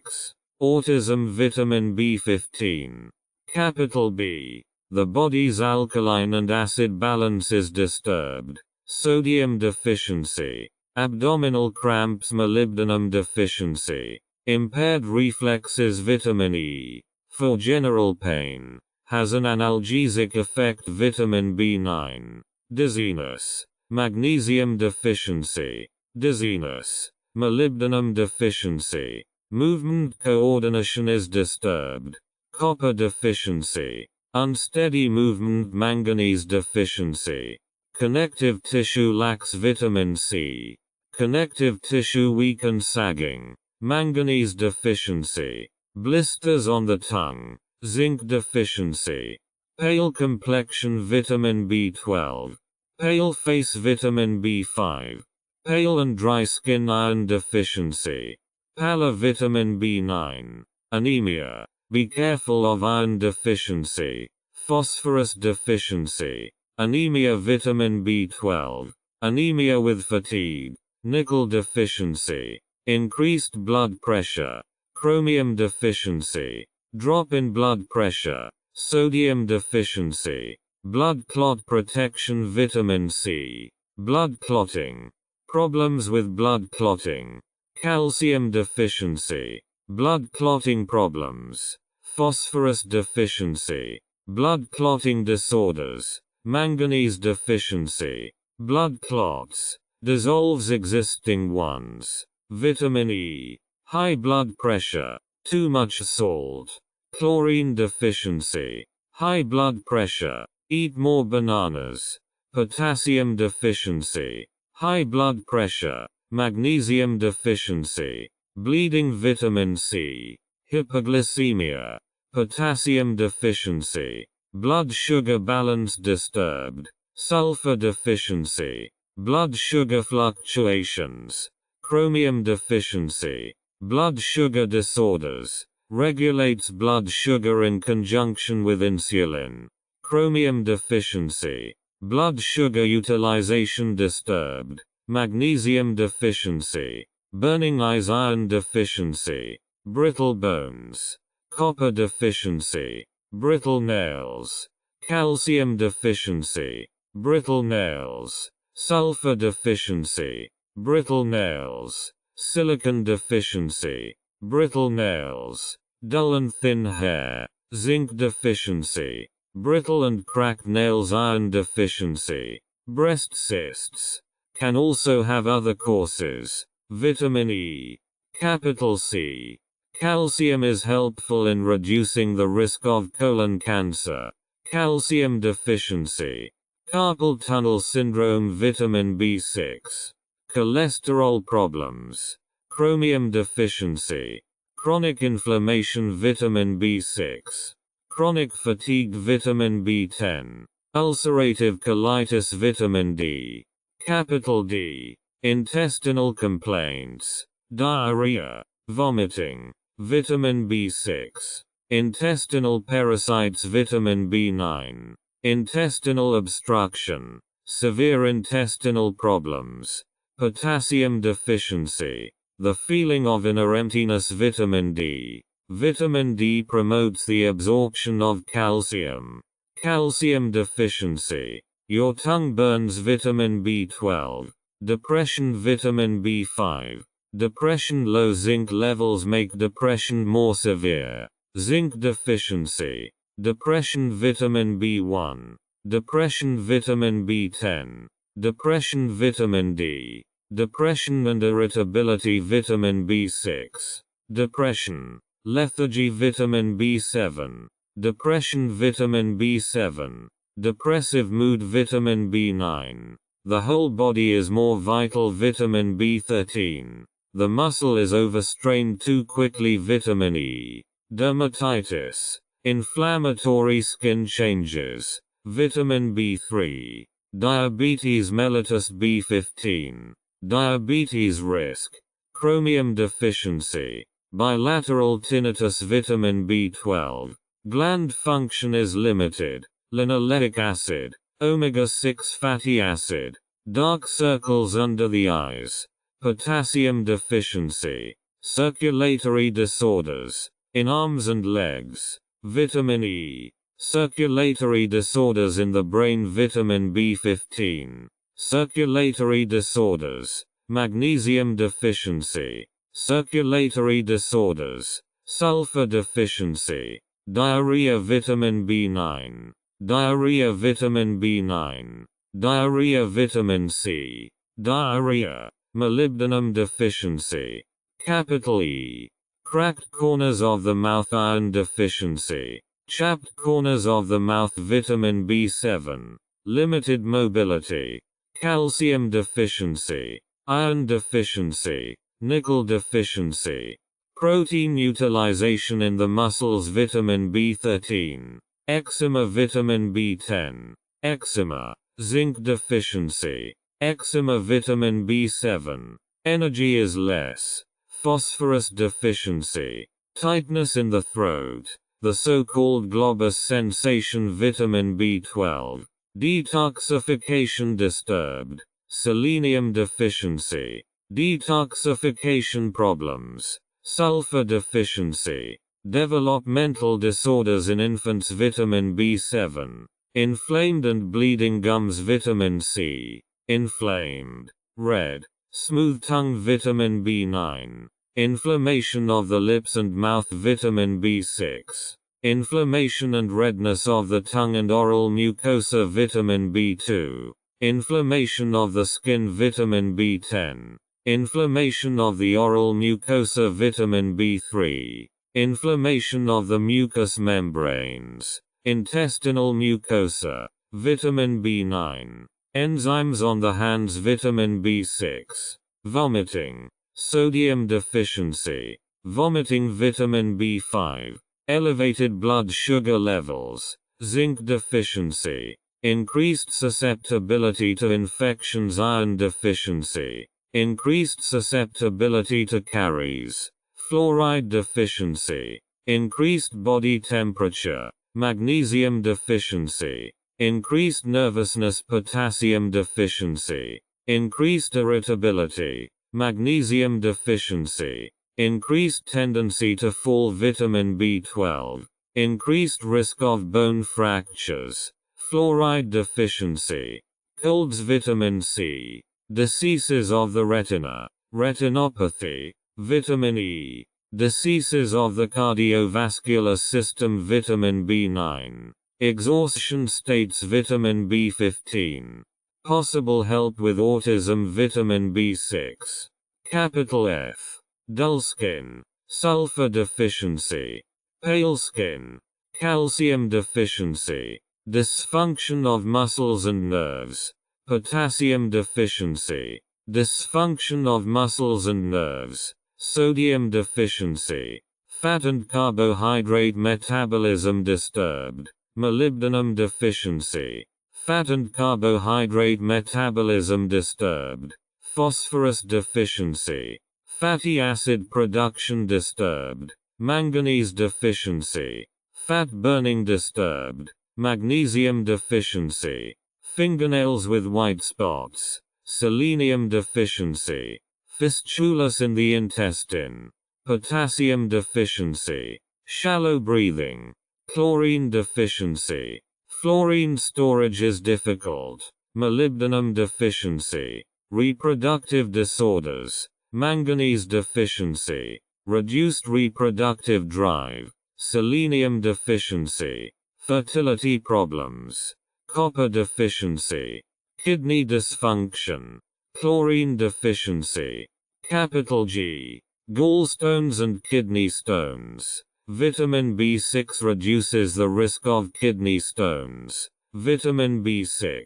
Autism vitamin B15. Capital B. The body's alkaline and acid balance is disturbed. Sodium deficiency. Abdominal cramps molybdenum deficiency. Impaired reflexes vitamin E. For general pain. Has an analgesic effect vitamin B9. Dizziness. Magnesium deficiency. Dizziness. Molybdenum deficiency. Movement coordination is disturbed. Copper deficiency. Unsteady movement manganese deficiency. Connective tissue lacks vitamin C. Connective tissue weak and sagging. Manganese deficiency. Blisters on the tongue. Zinc deficiency. Pale complexion vitamin B12. Pale face vitamin B5. Pale and dry skin iron deficiency. Pallor vitamin B9. Anemia. Be careful of iron deficiency. Phosphorus deficiency. Anemia vitamin B12. Anemia with fatigue. Nickel deficiency. Increased blood pressure. Chromium deficiency. Drop in blood pressure. Sodium deficiency. Blood clot protection vitamin C. Blood clotting. Problems with blood clotting. Calcium deficiency. Blood clotting problems. Phosphorus deficiency. Blood clotting disorders. Manganese deficiency. Blood clots. Dissolves existing ones. Vitamin E. High blood pressure. Too much salt. Chlorine deficiency. High blood pressure. Eat more bananas. Potassium deficiency. High blood pressure. Magnesium deficiency. Bleeding vitamin C. Hypoglycemia. Potassium deficiency. Blood sugar balance disturbed. Sulfur deficiency. Blood sugar fluctuations. Chromium deficiency. Blood sugar disorders. Regulates blood sugar in conjunction with insulin. Chromium deficiency. Blood sugar utilization disturbed. Magnesium deficiency. Burning eyes iron deficiency. Brittle bones. Copper deficiency. Brittle nails. Calcium deficiency. Brittle nails. Sulfur deficiency. Brittle nails. Silicon deficiency. Brittle nails. Dull and thin hair. Zinc deficiency. Brittle and cracked nails iron deficiency. Breast cysts. Can also have other causes. Vitamin E. Capital C. Calcium is helpful in reducing the risk of colon cancer. calcium deficiency, carpal tunnel syndrome, vitamin B6, cholesterol problems, chromium deficiency, chronic inflammation, vitamin B6, chronic fatigue, vitamin B10, ulcerative colitis, vitamin D, capital D, intestinal complaints, diarrhea, vomiting, vitamin B6, intestinal parasites, vitamin B9, intestinal obstruction, severe intestinal problems, potassium deficiency, the feeling of inner emptiness, vitamin D. Vitamin D promotes the absorption of calcium. Calcium deficiency, your tongue burns, vitamin B12. Depression, vitamin B5. Depression, low zinc levels make depression more severe. Zinc deficiency, depression, vitamin B1. Depression, vitamin B10. Depression, vitamin D. Depression and irritability, vitamin B6. Depression, lethargy, vitamin B7. Depression, vitamin B7. Depressive mood, vitamin B9. The whole body is more vital, vitamin B13. The muscle is overstrained too quickly, vitamin E. Dermatitis, inflammatory skin changes, vitamin B3. Diabetes mellitus, B15. Diabetes risk, chromium deficiency, bilateral tinnitus, vitamin B12. Gland function is limited, linoleic acid, omega-6 fatty acid, dark circles under the eyes, potassium deficiency, circulatory disorders, in arms and legs, vitamin E, circulatory disorders in the brain, vitamin B15, circulatory disorders, magnesium deficiency, circulatory disorders, sulfur deficiency, diarrhea, vitamin B9, diarrhea, vitamin B9, diarrhea, vitamin C, diarrhea, molybdenum deficiency, capital E, cracked corners of the mouth, iron deficiency, chapped corners of the mouth, vitamin B7, limited mobility, calcium deficiency, iron deficiency, nickel deficiency, protein utilization in the muscles, vitamin B13, eczema, vitamin B10, eczema, zinc deficiency, eczema, vitamin B7, energy is less, phosphorus deficiency, tightness in the throat, the so-called globus sensation, vitamin B12, detoxification disturbed, selenium deficiency, detoxification problems, sulfur deficiency, developmental disorders in infants, vitamin B7, inflamed and bleeding gums, vitamin C, inflamed, red, smooth tongue, vitamin B9, inflammation of the lips and mouth, vitamin B6, inflammation and redness of the tongue and oral mucosa, vitamin B2, inflammation of the skin, vitamin B10, inflammation of the oral mucosa, vitamin B3, inflammation of the mucous membranes, intestinal mucosa, vitamin B9, enzymes on the hands, vitamin B6, vomiting, sodium deficiency, vomiting, vitamin B5, elevated blood sugar levels, zinc deficiency, increased susceptibility to infections, iron deficiency, increased susceptibility to caries, fluoride deficiency, increased body temperature, magnesium deficiency, increased nervousness, potassium deficiency, increased irritability, magnesium deficiency, increased tendency to fall, vitamin B12, increased risk of bone fractures, fluoride deficiency, colds, vitamin C, diseases of the retina, retinopathy, vitamin E, diseases of the cardiovascular system, vitamin B9, exhaustion states, vitamin B15, possible help with autism, vitamin B6, capital F, dull skin, sulfur deficiency, pale skin, calcium deficiency, dysfunction of muscles and nerves, potassium deficiency, dysfunction of muscles and nerves, sodium deficiency, fat and carbohydrate metabolism disturbed, molybdenum deficiency, fat and carbohydrate metabolism disturbed, phosphorus deficiency, fatty acid production disturbed, manganese deficiency, fat burning disturbed, magnesium deficiency, fingernails with white spots, selenium deficiency, fistulas in the intestine, potassium deficiency, shallow breathing, chlorine deficiency, fluorine storage is difficult, molybdenum deficiency, reproductive disorders, manganese deficiency, reduced reproductive drive, selenium deficiency, fertility problems, copper deficiency, kidney dysfunction, chlorine deficiency, capital G, gallstones and kidney stones. Vitamin B6 reduces the risk of kidney stones. Vitamin B6,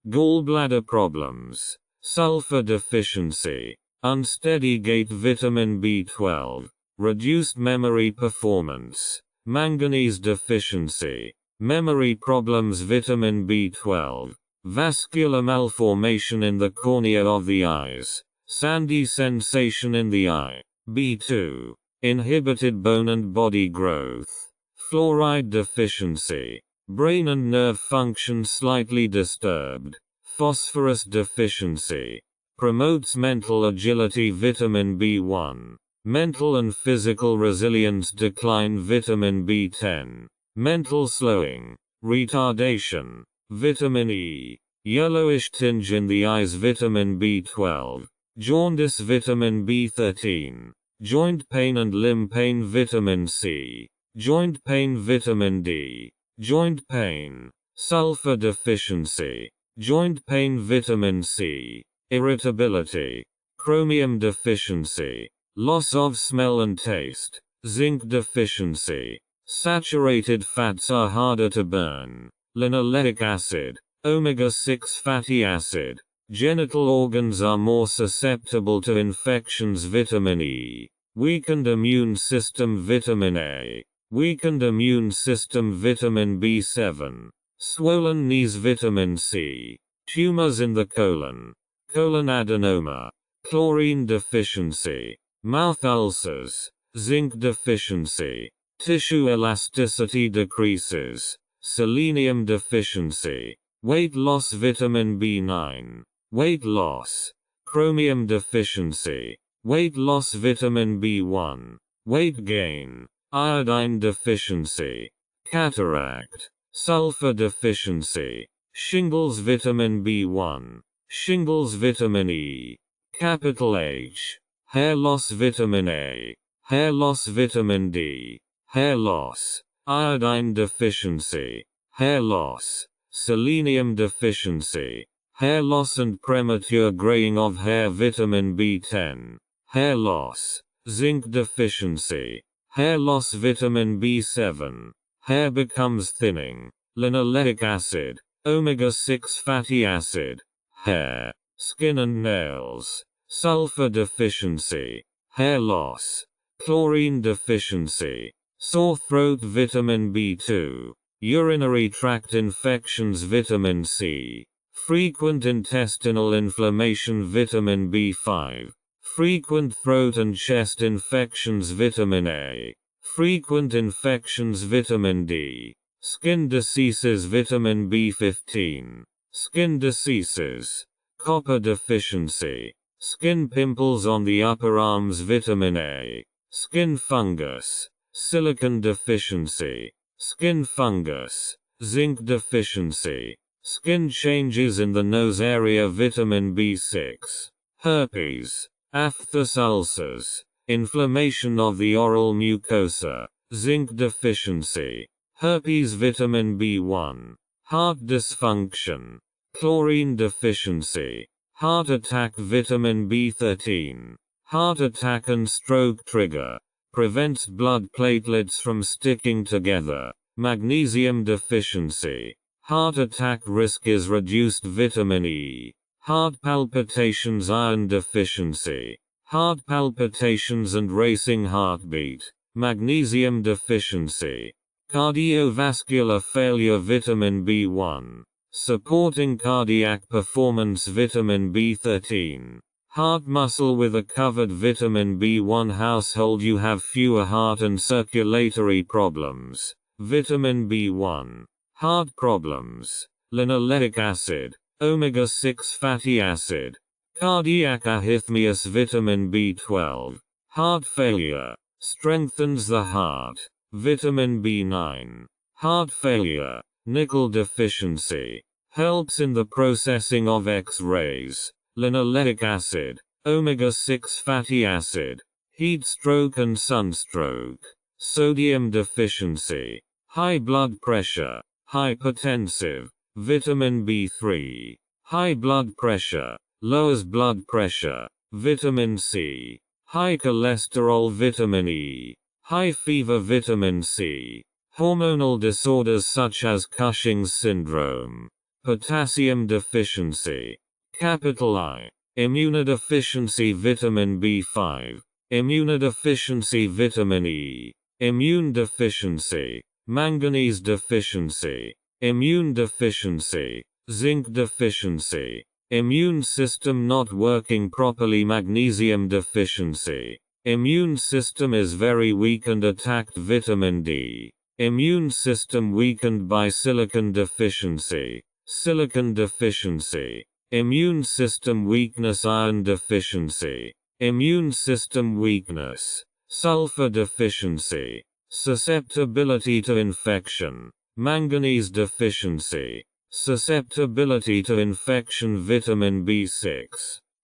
gallbladder problems, sulfur deficiency, unsteady gait. Vitamin B12, reduced memory performance, manganese deficiency, memory problems. Vitamin B12, vascular malformation in the cornea of the eyes, sandy sensation in the eye. B2, inhibited bone and body growth, fluoride deficiency, brain and nerve function slightly disturbed, phosphorus deficiency, promotes mental agility. Vitamin B1, mental and physical resilience decline. Vitamin B10, mental slowing, retardation. Vitamin E, yellowish tinge in the eyes. Vitamin B12, jaundice. Vitamin B13, joint pain and limb pain. Vitamin C, joint pain. Vitamin D, joint pain, sulfur deficiency, joint pain. Vitamin C, irritability, chromium deficiency, loss of smell and taste, zinc deficiency, saturated fats are harder to burn, linoleic acid, omega-6 fatty acid, genital organs are more susceptible to infections. Vitamin E, weakened immune system. Vitamin A, weakened immune system. Vitamin B7, swollen knees. Vitamin C, tumors in the colon, colon adenoma, chlorine deficiency, mouth ulcers, zinc deficiency, tissue elasticity decreases, selenium deficiency, weight loss. Vitamin B9, weight loss, chromium deficiency, weight loss. Vitamin B1, weight gain, iodine deficiency, cataract, sulfur deficiency, shingles. Vitamin B1, shingles. Vitamin E, capital H, hair loss. Vitamin A, hair loss. Vitamin D, hair loss, iodine deficiency, hair loss, selenium deficiency, hair loss and premature graying of hair. Vitamin B10, hair loss, zinc deficiency, hair loss. Vitamin B7, hair becomes thinning, linoleic acid, omega-6 fatty acid, hair, skin and nails, sulfur deficiency, hair loss, chlorine deficiency, sore throat. Vitamin B2, urinary tract infections. Vitamin C, frequent intestinal inflammation. Vitamin B5, frequent throat and chest infections. Vitamin A, frequent infections. Vitamin D, skin diseases. Vitamin B15, skin diseases, copper deficiency, skin pimples on the upper arms. Vitamin A, skin fungus, silicon deficiency, skin fungus, zinc deficiency, skin changes in the nose area. Vitamin B6, herpes, aphthous ulcers, inflammation of the oral mucosa, zinc deficiency, herpes. Vitamin B1, heart dysfunction, chlorine deficiency, heart attack. Vitamin B13, heart attack and stroke trigger, prevents blood platelets from sticking together, magnesium deficiency, Heart attack risk is reduced. Vitamin E. Heart palpitations, iron deficiency. Heart palpitations and racing heartbeat. Magnesium deficiency. Cardiovascular failure. Vitamin B1. Supporting cardiac performance. Vitamin B13. Heart muscle with a covered vitamin B1 household. You have fewer heart and circulatory problems. Vitamin B1. Heart problems. Linoleic acid. Omega-6 fatty acid. Cardiac arrhythmias. Vitamin B12. Heart failure. Strengthens the heart. Vitamin B9. Heart failure. Nickel deficiency. Helps in the processing of X-rays. Linoleic acid. Omega-6 fatty acid. Heat stroke and sunstroke. Sodium deficiency. High blood pressure. Hypertensive. Vitamin B3. High blood pressure. Lowers blood pressure. Vitamin C. High cholesterol. Vitamin E. High fever. Vitamin C. Hormonal disorders such as Cushing's syndrome. Potassium deficiency. Capital I. Immunodeficiency. Vitamin B5. Immunodeficiency. Vitamin E. Immune deficiency. Manganese deficiency. Immune deficiency. Zinc deficiency. Immune system not working properly. Magnesium deficiency. Immune system is very weak and attacked. Vitamin D. Immune system weakened by silicon deficiency. Silicon deficiency. Immune system weakness. Iron deficiency. Immune system weakness. Sulfur deficiency. Susceptibility to infection. Manganese deficiency. Susceptibility to infection. Vitamin B6.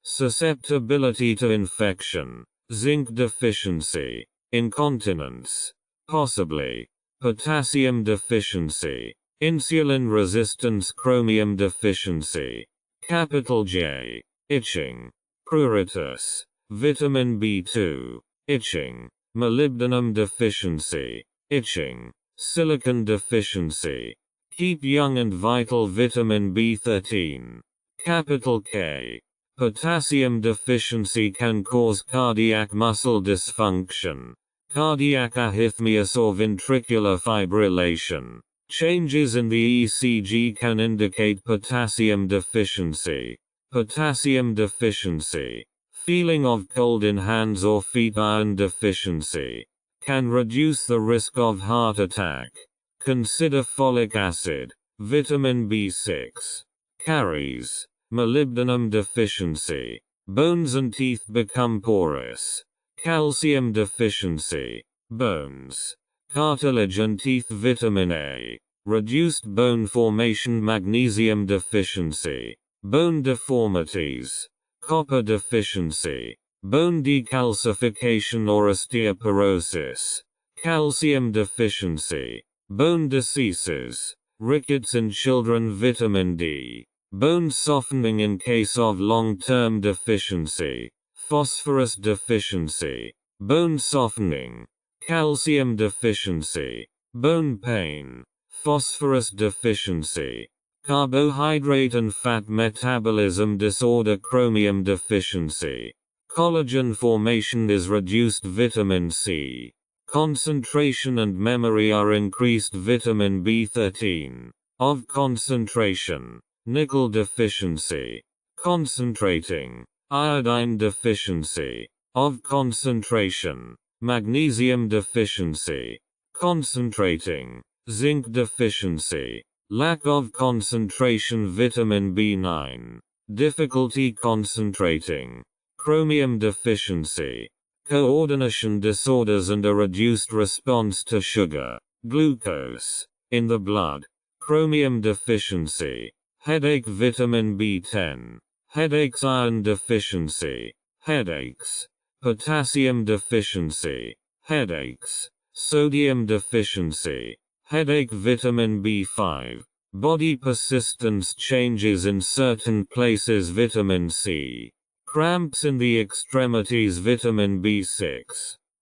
Susceptibility to infection. Zinc deficiency. Incontinence. Possibly. Potassium deficiency. Insulin resistance. Chromium deficiency. Capital J. Itching. Pruritus. Vitamin B2. Itching. Molybdenum deficiency. Itching. Silicon deficiency. Keep young and vital. Vitamin B13. Capital K. Potassium deficiency can cause cardiac muscle dysfunction, cardiac arrhythmias or ventricular fibrillation. Changes in the ECG can indicate potassium deficiency. Potassium deficiency. Feeling of cold in hands or feet. Iron deficiency. Can reduce the risk of heart attack. Consider folic acid. Vitamin B6. Caries. Molybdenum deficiency. Bones and teeth become porous. Calcium deficiency. Bones. Cartilage and teeth. Vitamin A. Reduced bone formation. Magnesium deficiency. Bone deformities. Copper deficiency. Bone decalcification or osteoporosis. Calcium deficiency. Bone diseases. Rickets in children. Vitamin D. Bone softening in case of long-term deficiency. Phosphorus deficiency. Bone softening. Calcium deficiency. Bone pain. Phosphorus deficiency. Carbohydrate and fat metabolism disorder. Chromium deficiency. Collagen formation is reduced. Vitamin C. Concentration and memory are increased. Vitamin B13. Of concentration. Nickel deficiency. Concentrating. Iodine deficiency. Of concentration. Magnesium deficiency. Concentrating. Zinc deficiency. Lack of concentration. Vitamin B9. Difficulty concentrating. Chromium deficiency. Coordination disorders and a reduced response to sugar, glucose, in the blood. Chromium deficiency. Headache. Vitamin B10. Headaches. Iron deficiency. Headaches. Potassium deficiency. Headaches. Sodium deficiency. Headache. Vitamin B5. Body persistence changes in certain places. Vitamin C. Cramps in the extremities. Vitamin B6.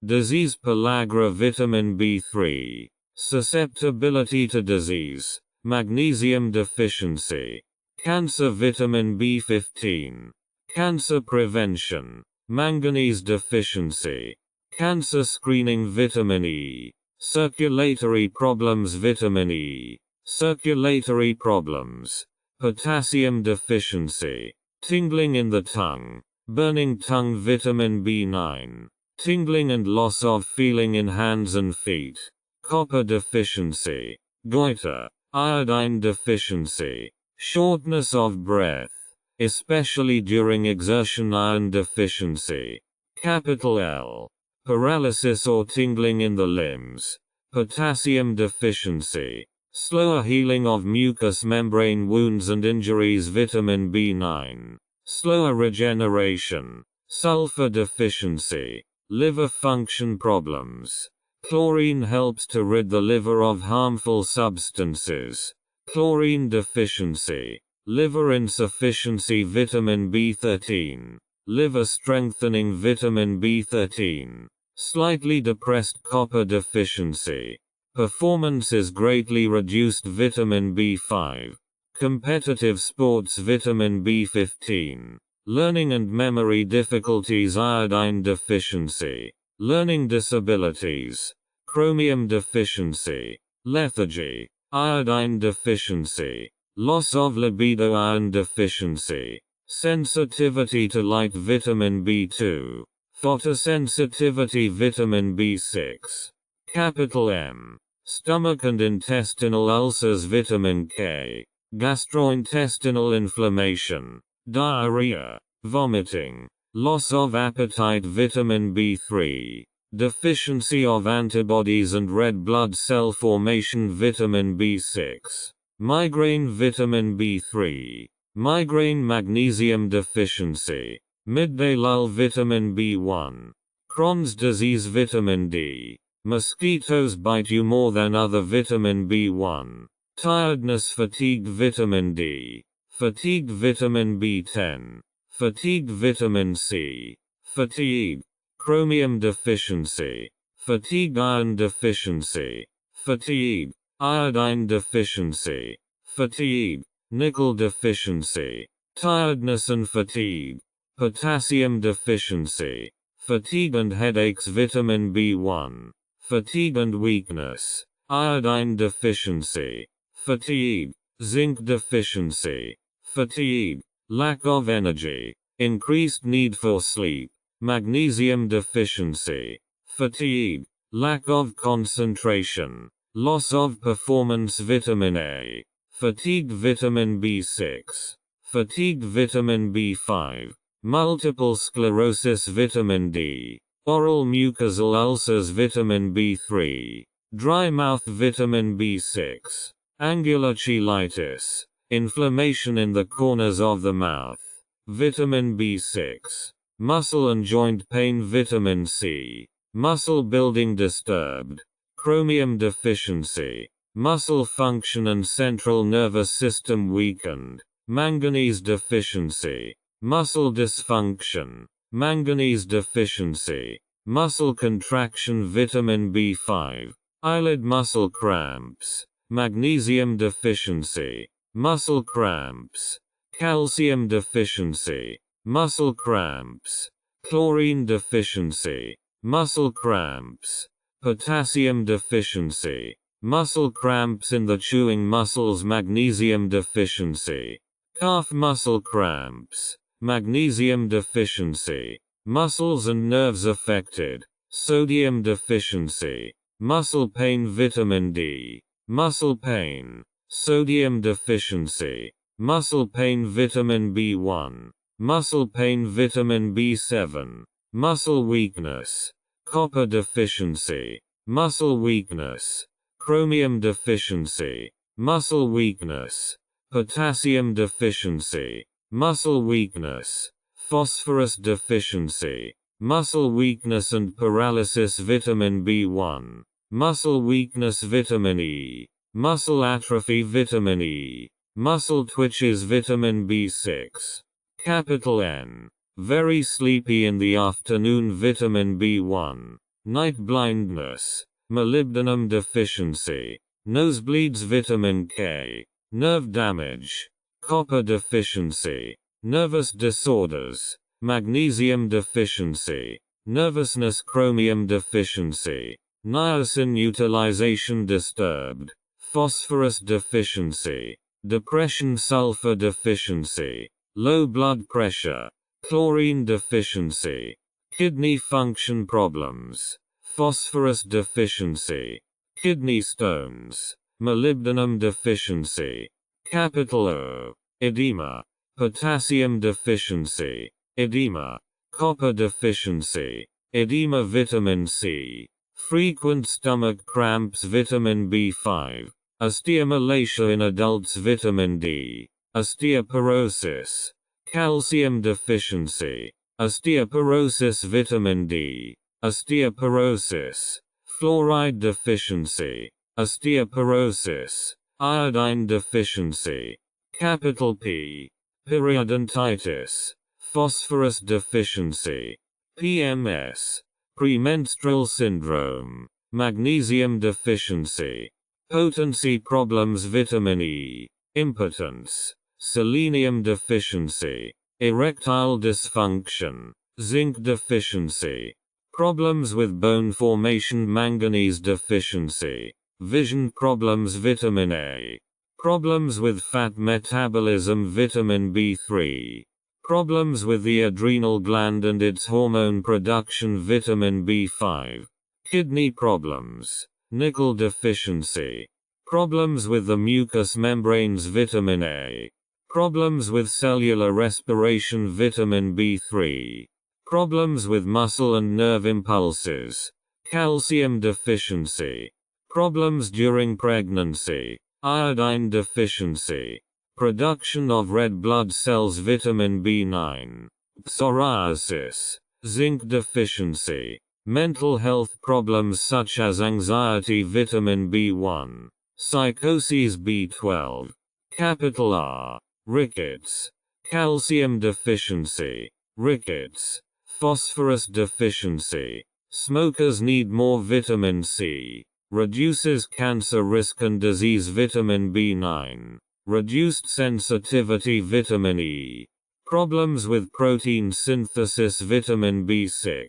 Disease pellagra. Vitamin B3. Susceptibility to disease. magnesium deficiency, cancer vitamin B15, cancer prevention, manganese deficiency, cancer screening vitamin E, circulatory problems vitamin E, circulatory problems, potassium deficiency, tingling in the tongue, burning tongue vitamin B9, tingling and loss of feeling in hands and feet, copper deficiency, goiter, iodine deficiency, shortness of breath, especially during exertion, iron deficiency, capital L, paralysis or tingling in the limbs, potassium deficiency, slower healing of mucous membrane wounds and injuries vitamin B9, slower regeneration, sulfur deficiency, liver function problems. Chlorine helps to rid the liver of harmful substances. Chlorine deficiency, liver insufficiency vitamin B13, liver strengthening vitamin B13, slightly depressed copper deficiency, performance is greatly reduced vitamin B5, competitive sports vitamin B15, learning and memory difficulties iodine deficiency, learning disabilities, chromium deficiency, lethargy, iodine deficiency, loss of libido iron deficiency, sensitivity to light vitamin B2, photosensitivity vitamin B6, capital M, stomach and intestinal ulcers vitamin K, gastrointestinal inflammation, diarrhea, vomiting, loss of appetite vitamin B3, deficiency of antibodies and red blood cell formation vitamin B6, migraine vitamin B3, migraine magnesium deficiency, midday lull vitamin B1, Crohn's disease vitamin D, mosquitoes bite you more than other vitamin B1, tiredness fatigue vitamin D, fatigue vitamin B10, fatigue vitamin C, fatigue, chromium deficiency, fatigue iron deficiency, fatigue, iodine deficiency, fatigue, nickel deficiency, tiredness and fatigue, potassium deficiency, fatigue and headaches vitamin B1, fatigue and weakness, iodine deficiency, fatigue, zinc deficiency, fatigue, lack of energy, increased need for sleep, magnesium deficiency, fatigue, lack of concentration, loss of performance vitamin A, fatigue vitamin B6, fatigue vitamin B5, multiple sclerosis vitamin D, oral mucosal ulcers vitamin B3, dry mouth vitamin B6, angular cheilitis, inflammation in the corners of the mouth, vitamin B6, muscle and joint pain vitamin C, muscle building disturbed, chromium deficiency, muscle function and central nervous system weakened, manganese deficiency, muscle dysfunction, manganese deficiency, muscle contraction vitamin B5, eyelid muscle cramps, magnesium deficiency, muscle cramps, calcium deficiency, muscle cramps, chlorine deficiency, muscle cramps, potassium deficiency, muscle cramps in the chewing muscles magnesium deficiency, calf muscle cramps, magnesium deficiency, muscles and nerves affected, sodium deficiency, muscle pain vitamin D, muscle pain, sodium deficiency, muscle pain vitamin B1, muscle pain vitamin B7, muscle weakness, copper deficiency, muscle weakness, chromium deficiency, muscle weakness, potassium deficiency, muscle weakness, phosphorus deficiency, muscle weakness and paralysis vitamin B1, muscle weakness vitamin E, muscle atrophy vitamin E, muscle twitches vitamin B6, capital N, very sleepy in the afternoon vitamin B1, night blindness, molybdenum deficiency, nosebleeds vitamin K, nerve damage, copper deficiency, nervous disorders, magnesium deficiency, nervousness chromium deficiency, niacin utilization disturbed, phosphorus deficiency, depression sulfur deficiency, low blood pressure, chlorine deficiency, kidney function problems, phosphorus deficiency, kidney stones, molybdenum deficiency, capital O, edema, potassium deficiency, edema, copper deficiency, edema vitamin C, frequent stomach cramps vitamin B5, osteomalacia in adults vitamin D, osteoporosis, calcium deficiency, osteoporosis vitamin D, osteoporosis, fluoride deficiency, osteoporosis, iodine deficiency, capital P, periodontitis, phosphorus deficiency, PMS, premenstrual syndrome, magnesium deficiency, potency problems vitamin E, impotence, selenium deficiency, erectile dysfunction, zinc deficiency, problems with bone formation manganese deficiency, vision problems vitamin A, problems with fat metabolism vitamin B3, problems with the adrenal gland and its hormone production vitamin B5, kidney problems, nickel deficiency, problems with the mucous membranes vitamin A, problems with cellular respiration vitamin B3, problems with muscle and nerve impulses, calcium deficiency, problems during pregnancy, iodine deficiency, production of red blood cells vitamin B9, psoriasis, zinc deficiency, mental health problems such as anxiety vitamin B1, psychoses B12, capital R, rickets, calcium deficiency, rickets, phosphorus deficiency, smokers need more vitamin C, reduces cancer risk and disease vitamin B9, reduced sensitivity vitamin E, problems with protein synthesis vitamin B6,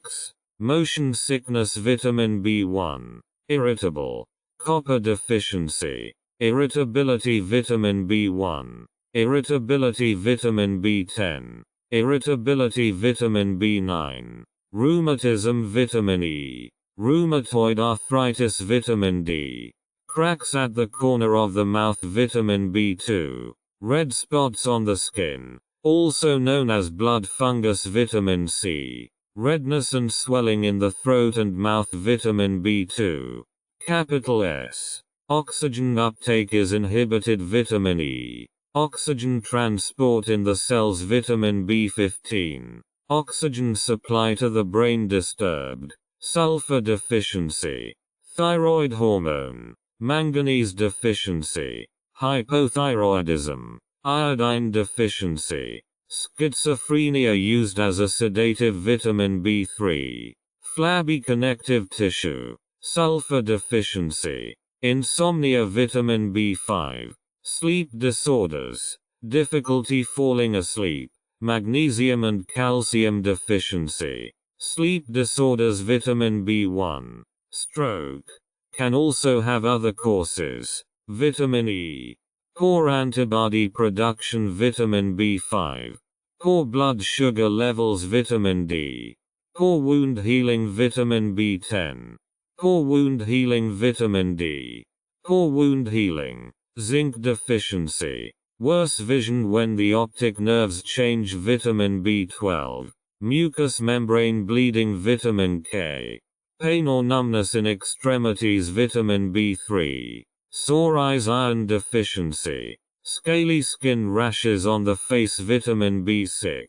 motion sickness vitamin B1, irritable, copper deficiency, irritability vitamin B1, irritability vitamin B10, irritability vitamin B9, rheumatism vitamin E, rheumatoid arthritis vitamin D, cracks at the corner of the mouth vitamin B2, red spots on the skin, also known as blood fungus vitamin C, redness and swelling in the throat and mouth vitamin B2, capital S, oxygen uptake is inhibited vitamin E, oxygen transport in the cells vitamin B15, oxygen supply to the brain disturbed, sulfur deficiency, thyroid hormone, manganese deficiency, hypothyroidism, iodine deficiency, schizophrenia used as a sedative vitamin B3, flabby connective tissue, sulfur deficiency, insomnia vitamin B5, sleep disorders, difficulty falling asleep, magnesium and calcium deficiency, sleep disorders vitamin B1, stroke, can also have other causes, vitamin E, poor antibody production vitamin B5, poor blood sugar levels vitamin D, poor wound healing vitamin B10, poor wound healing vitamin D, poor wound healing, zinc deficiency, worse vision when the optic nerves change vitamin B12, mucous membrane bleeding vitamin K, pain or numbness in extremities vitamin B3, sore eyes iron deficiency, scaly skin rashes on the face vitamin B6,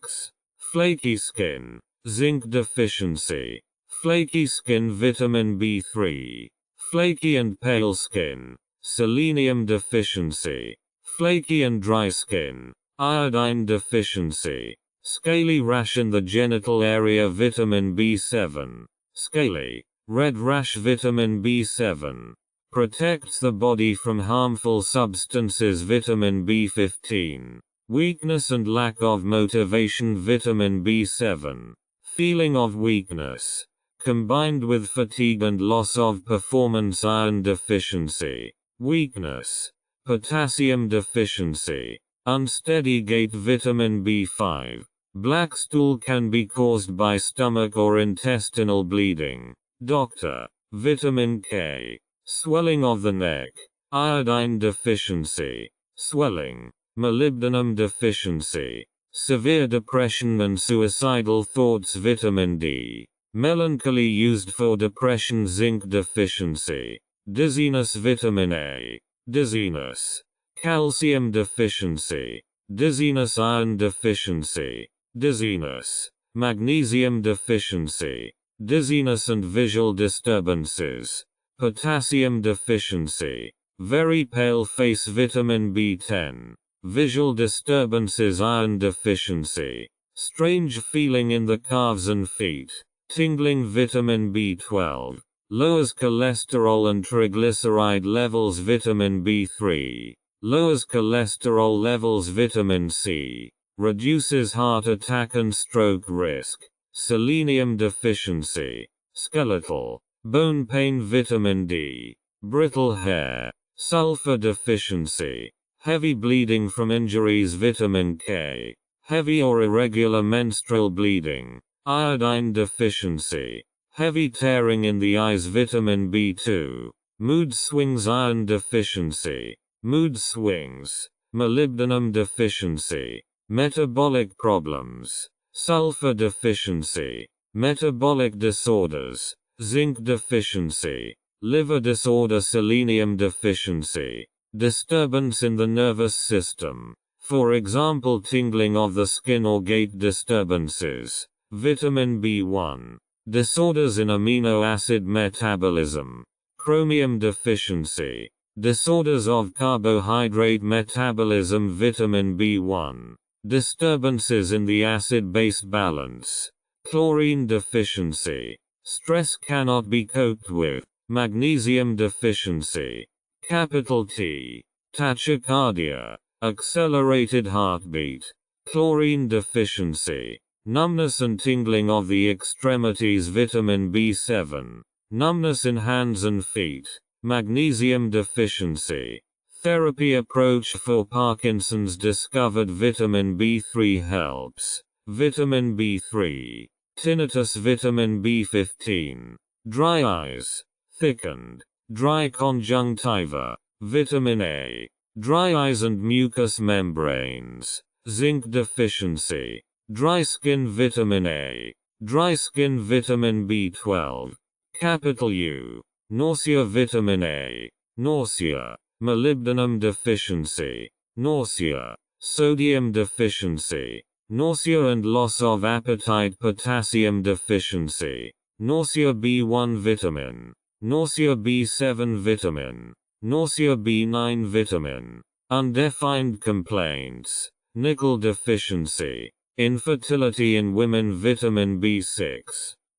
flaky skin, zinc deficiency, flaky skin vitamin B3, flaky and pale skin, selenium deficiency, flaky and dry skin, iodine deficiency, scaly rash in the genital area vitamin B7, scaly, red rash vitamin B7, Protects the body from harmful substances. Vitamin B15. Weakness and lack of motivation. Vitamin B7. Feeling of weakness, combined with fatigue and loss of performance. Iron deficiency. Weakness. Potassium deficiency. Unsteady gait. Vitamin B5. Black stool can be caused by stomach or intestinal bleeding. Doctor. Vitamin K. Swelling of the neck. Iodine deficiency. Swelling. Molybdenum deficiency. Severe depression and suicidal thoughts. Vitamin D. Melancholy used for depression. Zinc deficiency. Dizziness. Vitamin A. Dizziness. Calcium deficiency. Dizziness. Iron deficiency. Dizziness. Magnesium deficiency. Dizziness and visual disturbances. Potassium deficiency. Very pale face. Vitamin B10. Visual disturbances. Iron deficiency. Strange feeling in the calves and feet. Tingling. Vitamin B12. Lowers cholesterol and triglyceride levels. Vitamin B3. Lowers cholesterol levels. Vitamin C. Reduces heart attack and stroke risk. Selenium deficiency. Skeletal. Bone pain. Vitamin D. Brittle hair. Sulfur deficiency. Heavy bleeding from injuries. Vitamin K. Heavy or irregular menstrual bleeding. Iodine deficiency. Heavy tearing in the eyes. Vitamin B2. Mood swings. Iron deficiency. Mood swings. Molybdenum deficiency. Metabolic problems. Sulfur deficiency. Metabolic disorders. Zinc deficiency. Liver disorder. Selenium deficiency. Disturbance in the nervous system. For example, tingling of the skin or gait disturbances. Vitamin B1. Disorders in amino acid metabolism. Chromium deficiency. Disorders of carbohydrate metabolism. Vitamin B1. Disturbances in the acid-base balance. Chlorine deficiency. Stress cannot be coped with. Magnesium deficiency. Capital T. Tachycardia. Accelerated heartbeat. Chlorine deficiency. Numbness and tingling of the extremities. Vitamin B7. Numbness in hands and feet. Magnesium deficiency. Therapy approach for Parkinson's discovered. Vitamin B3 helps. Vitamin B3. Tinnitus. Vitamin B15. Dry eyes. Thickened. Dry conjunctiva. Vitamin A. Dry eyes and mucous membranes. Zinc deficiency. Dry skin. Vitamin A. Dry skin. Vitamin B12. Capital U. Nausea. Vitamin A. Nausea. Molybdenum deficiency. Nausea. Sodium deficiency. Nausea and loss of appetite. Potassium deficiency. Nausea. B1 vitamin. Nausea. B7 vitamin. Nausea. B9 vitamin. Undefined complaints. Nickel deficiency. Infertility in women. Vitamin B6.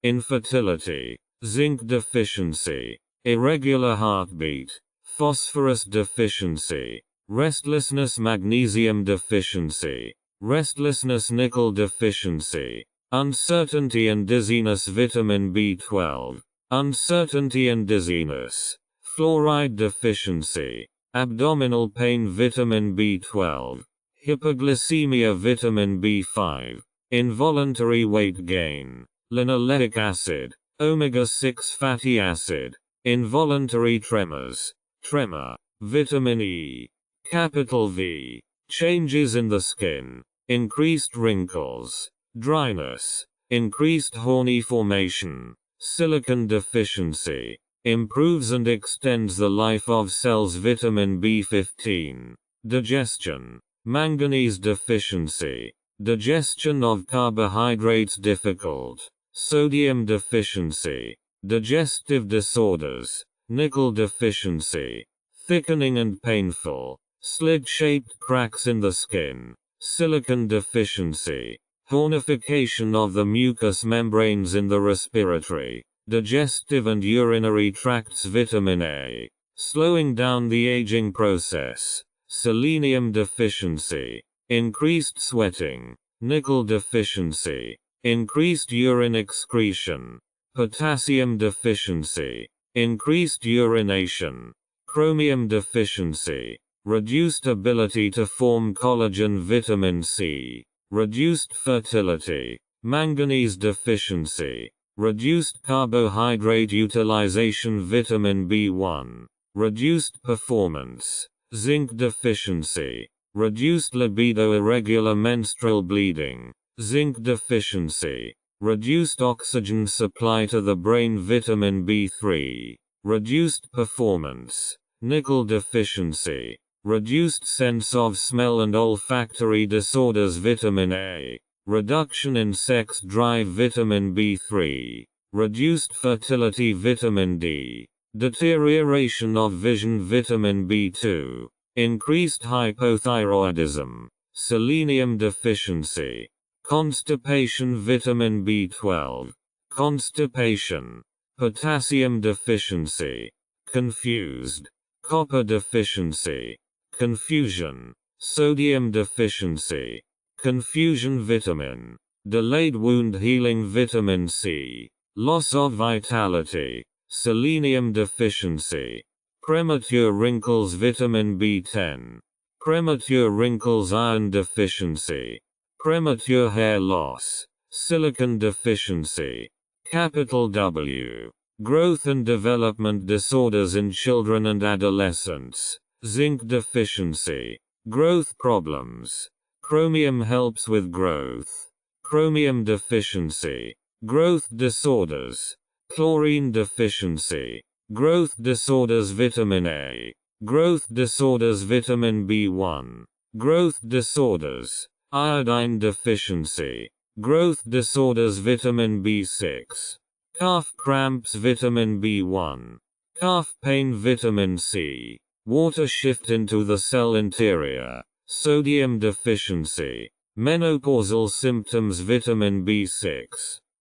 Infertility. Zinc deficiency. Irregular heartbeat. Phosphorus deficiency. Restlessness. Magnesium deficiency. Restlessness. Nickel deficiency. Uncertainty and dizziness. Vitamin B12. Uncertainty and dizziness. Fluoride deficiency. Abdominal pain. Vitamin B12. Hypoglycemia. Vitamin B5. Involuntary weight gain. Linoleic acid. Omega-6 fatty acid. Involuntary tremors. Tremor. Vitamin E. Capital V. Changes in the skin. Increased wrinkles. Dryness. Increased horny formation. Silicon deficiency. Improves and extends the life of cells. Vitamin B15. Digestion. Manganese deficiency. Digestion of carbohydrates difficult. Sodium deficiency. Digestive disorders. Nickel deficiency. Thickening and painful. Slit-shaped cracks in the skin. Silicon deficiency. Hornification of the mucous membranes in the respiratory, digestive and urinary tracts. Vitamin A. slowing down the aging process. Selenium deficiency, increased sweating. Nickel deficiency, increased urine excretion. Potassium deficiency, increased urination. Chromium deficiency, reduced ability to form collagen. Vitamin C, reduced fertility. Manganese deficiency, reduced carbohydrate utilization. Vitamin B1, reduced performance. Zinc deficiency, reduced libido. Irregular menstrual bleeding. Zinc deficiency, reduced oxygen supply to the brain. Vitamin B3, reduced performance. Nickel deficiency, reduced sense of smell and olfactory disorders. Vitamin A, reduction in sex drive. Vitamin B3, reduced fertility. Vitamin D, deterioration of vision. Vitamin B2, increased hypothyroidism. Selenium deficiency, constipation. Vitamin B12, constipation. Potassium deficiency, confused. Copper deficiency, confusion. Sodium deficiency, confusion. Vitamin, delayed wound healing. Vitamin C, loss of vitality. Selenium deficiency, premature wrinkles. Vitamin B10, premature wrinkles. Iron deficiency, premature hair loss. Silicon deficiency, capital W, growth and development disorders in children and adolescents. Zinc deficiency, growth problems. Chromium helps with growth. Chromium deficiency, growth disorders. Chlorine deficiency, growth disorders. Vitamin A, growth disorders. Vitamin B1, growth disorders. Iodine deficiency, growth disorders. Vitamin B6, calf cramps. Vitamin B1, calf pain. Vitamin C, water shift into the cell interior. Sodium deficiency, menopausal symptoms. Vitamin B6,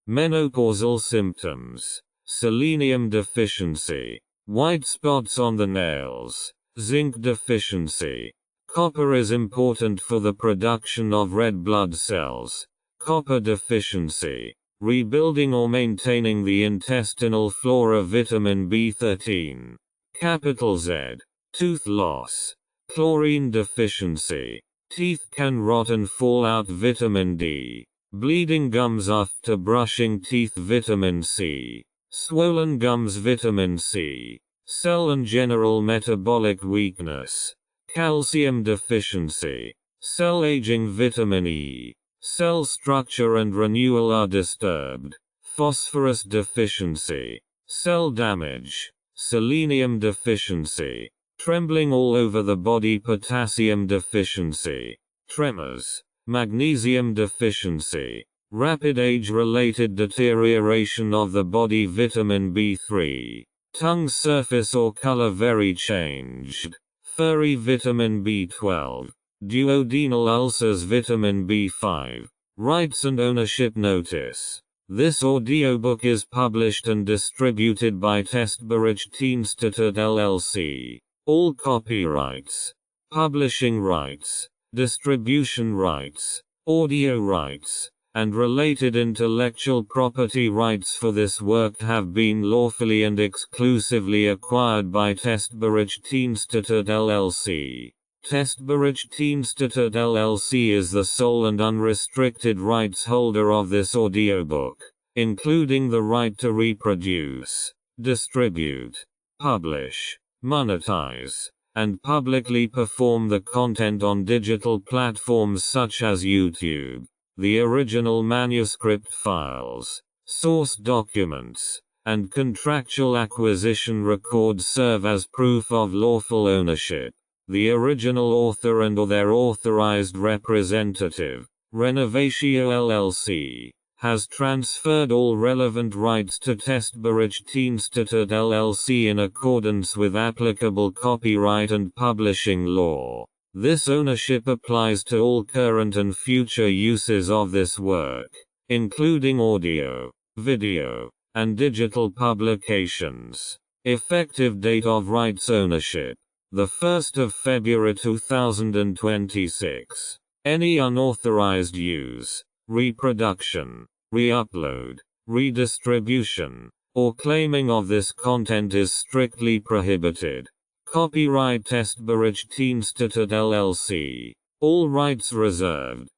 menopausal symptoms. Selenium deficiency, white spots on the nails. Zinc deficiency, copper is important for the production of red blood cells. Copper deficiency, rebuilding or maintaining the intestinal flora. Vitamin B13, capital Z, tooth loss. Chlorine deficiency, teeth can rot and fall out. Vitamin D, bleeding gums after brushing teeth. Vitamin C, swollen gums. Vitamin C, cell and general metabolic weakness. Calcium deficiency, cell aging. Vitamin E, cell structure and renewal are disturbed. Phosphorus deficiency, cell damage. Selenium deficiency, trembling all over the body. Potassium deficiency, tremors. Magnesium deficiency, rapid age-related deterioration of the body. Vitamin B3, tongue surface or color very changed. Furry. Vitamin B12, duodenal ulcers. Vitamin B5, rights and ownership notice. This audiobook is published and distributed by Testbericht-Institut LLC. All copyrights, publishing rights, distribution rights, audio rights, and related intellectual property rights for this work have been lawfully and exclusively acquired by Testbericht-Institut LLC. Testbericht-Institut LLC is the sole and unrestricted rights holder of this audiobook, including the right to reproduce, distribute, publish, monetize, and publicly perform the content on digital platforms such as YouTube. The original manuscript files, source documents, and contractual acquisition records serve as proof of lawful ownership. The original author and/or their authorized representative, Renovatio LLC, has transferred all relevant rights to Testbericht-Institut LLC in accordance with applicable copyright and publishing law. This ownership applies to all current and future uses of this work, including audio, video, and digital publications. Effective date of rights ownership: the 1st of February 2026. Any unauthorized use, reproduction, re-upload, redistribution, or claiming of this content is strictly prohibited. Copyright Testbericht Institut LLC. All rights reserved.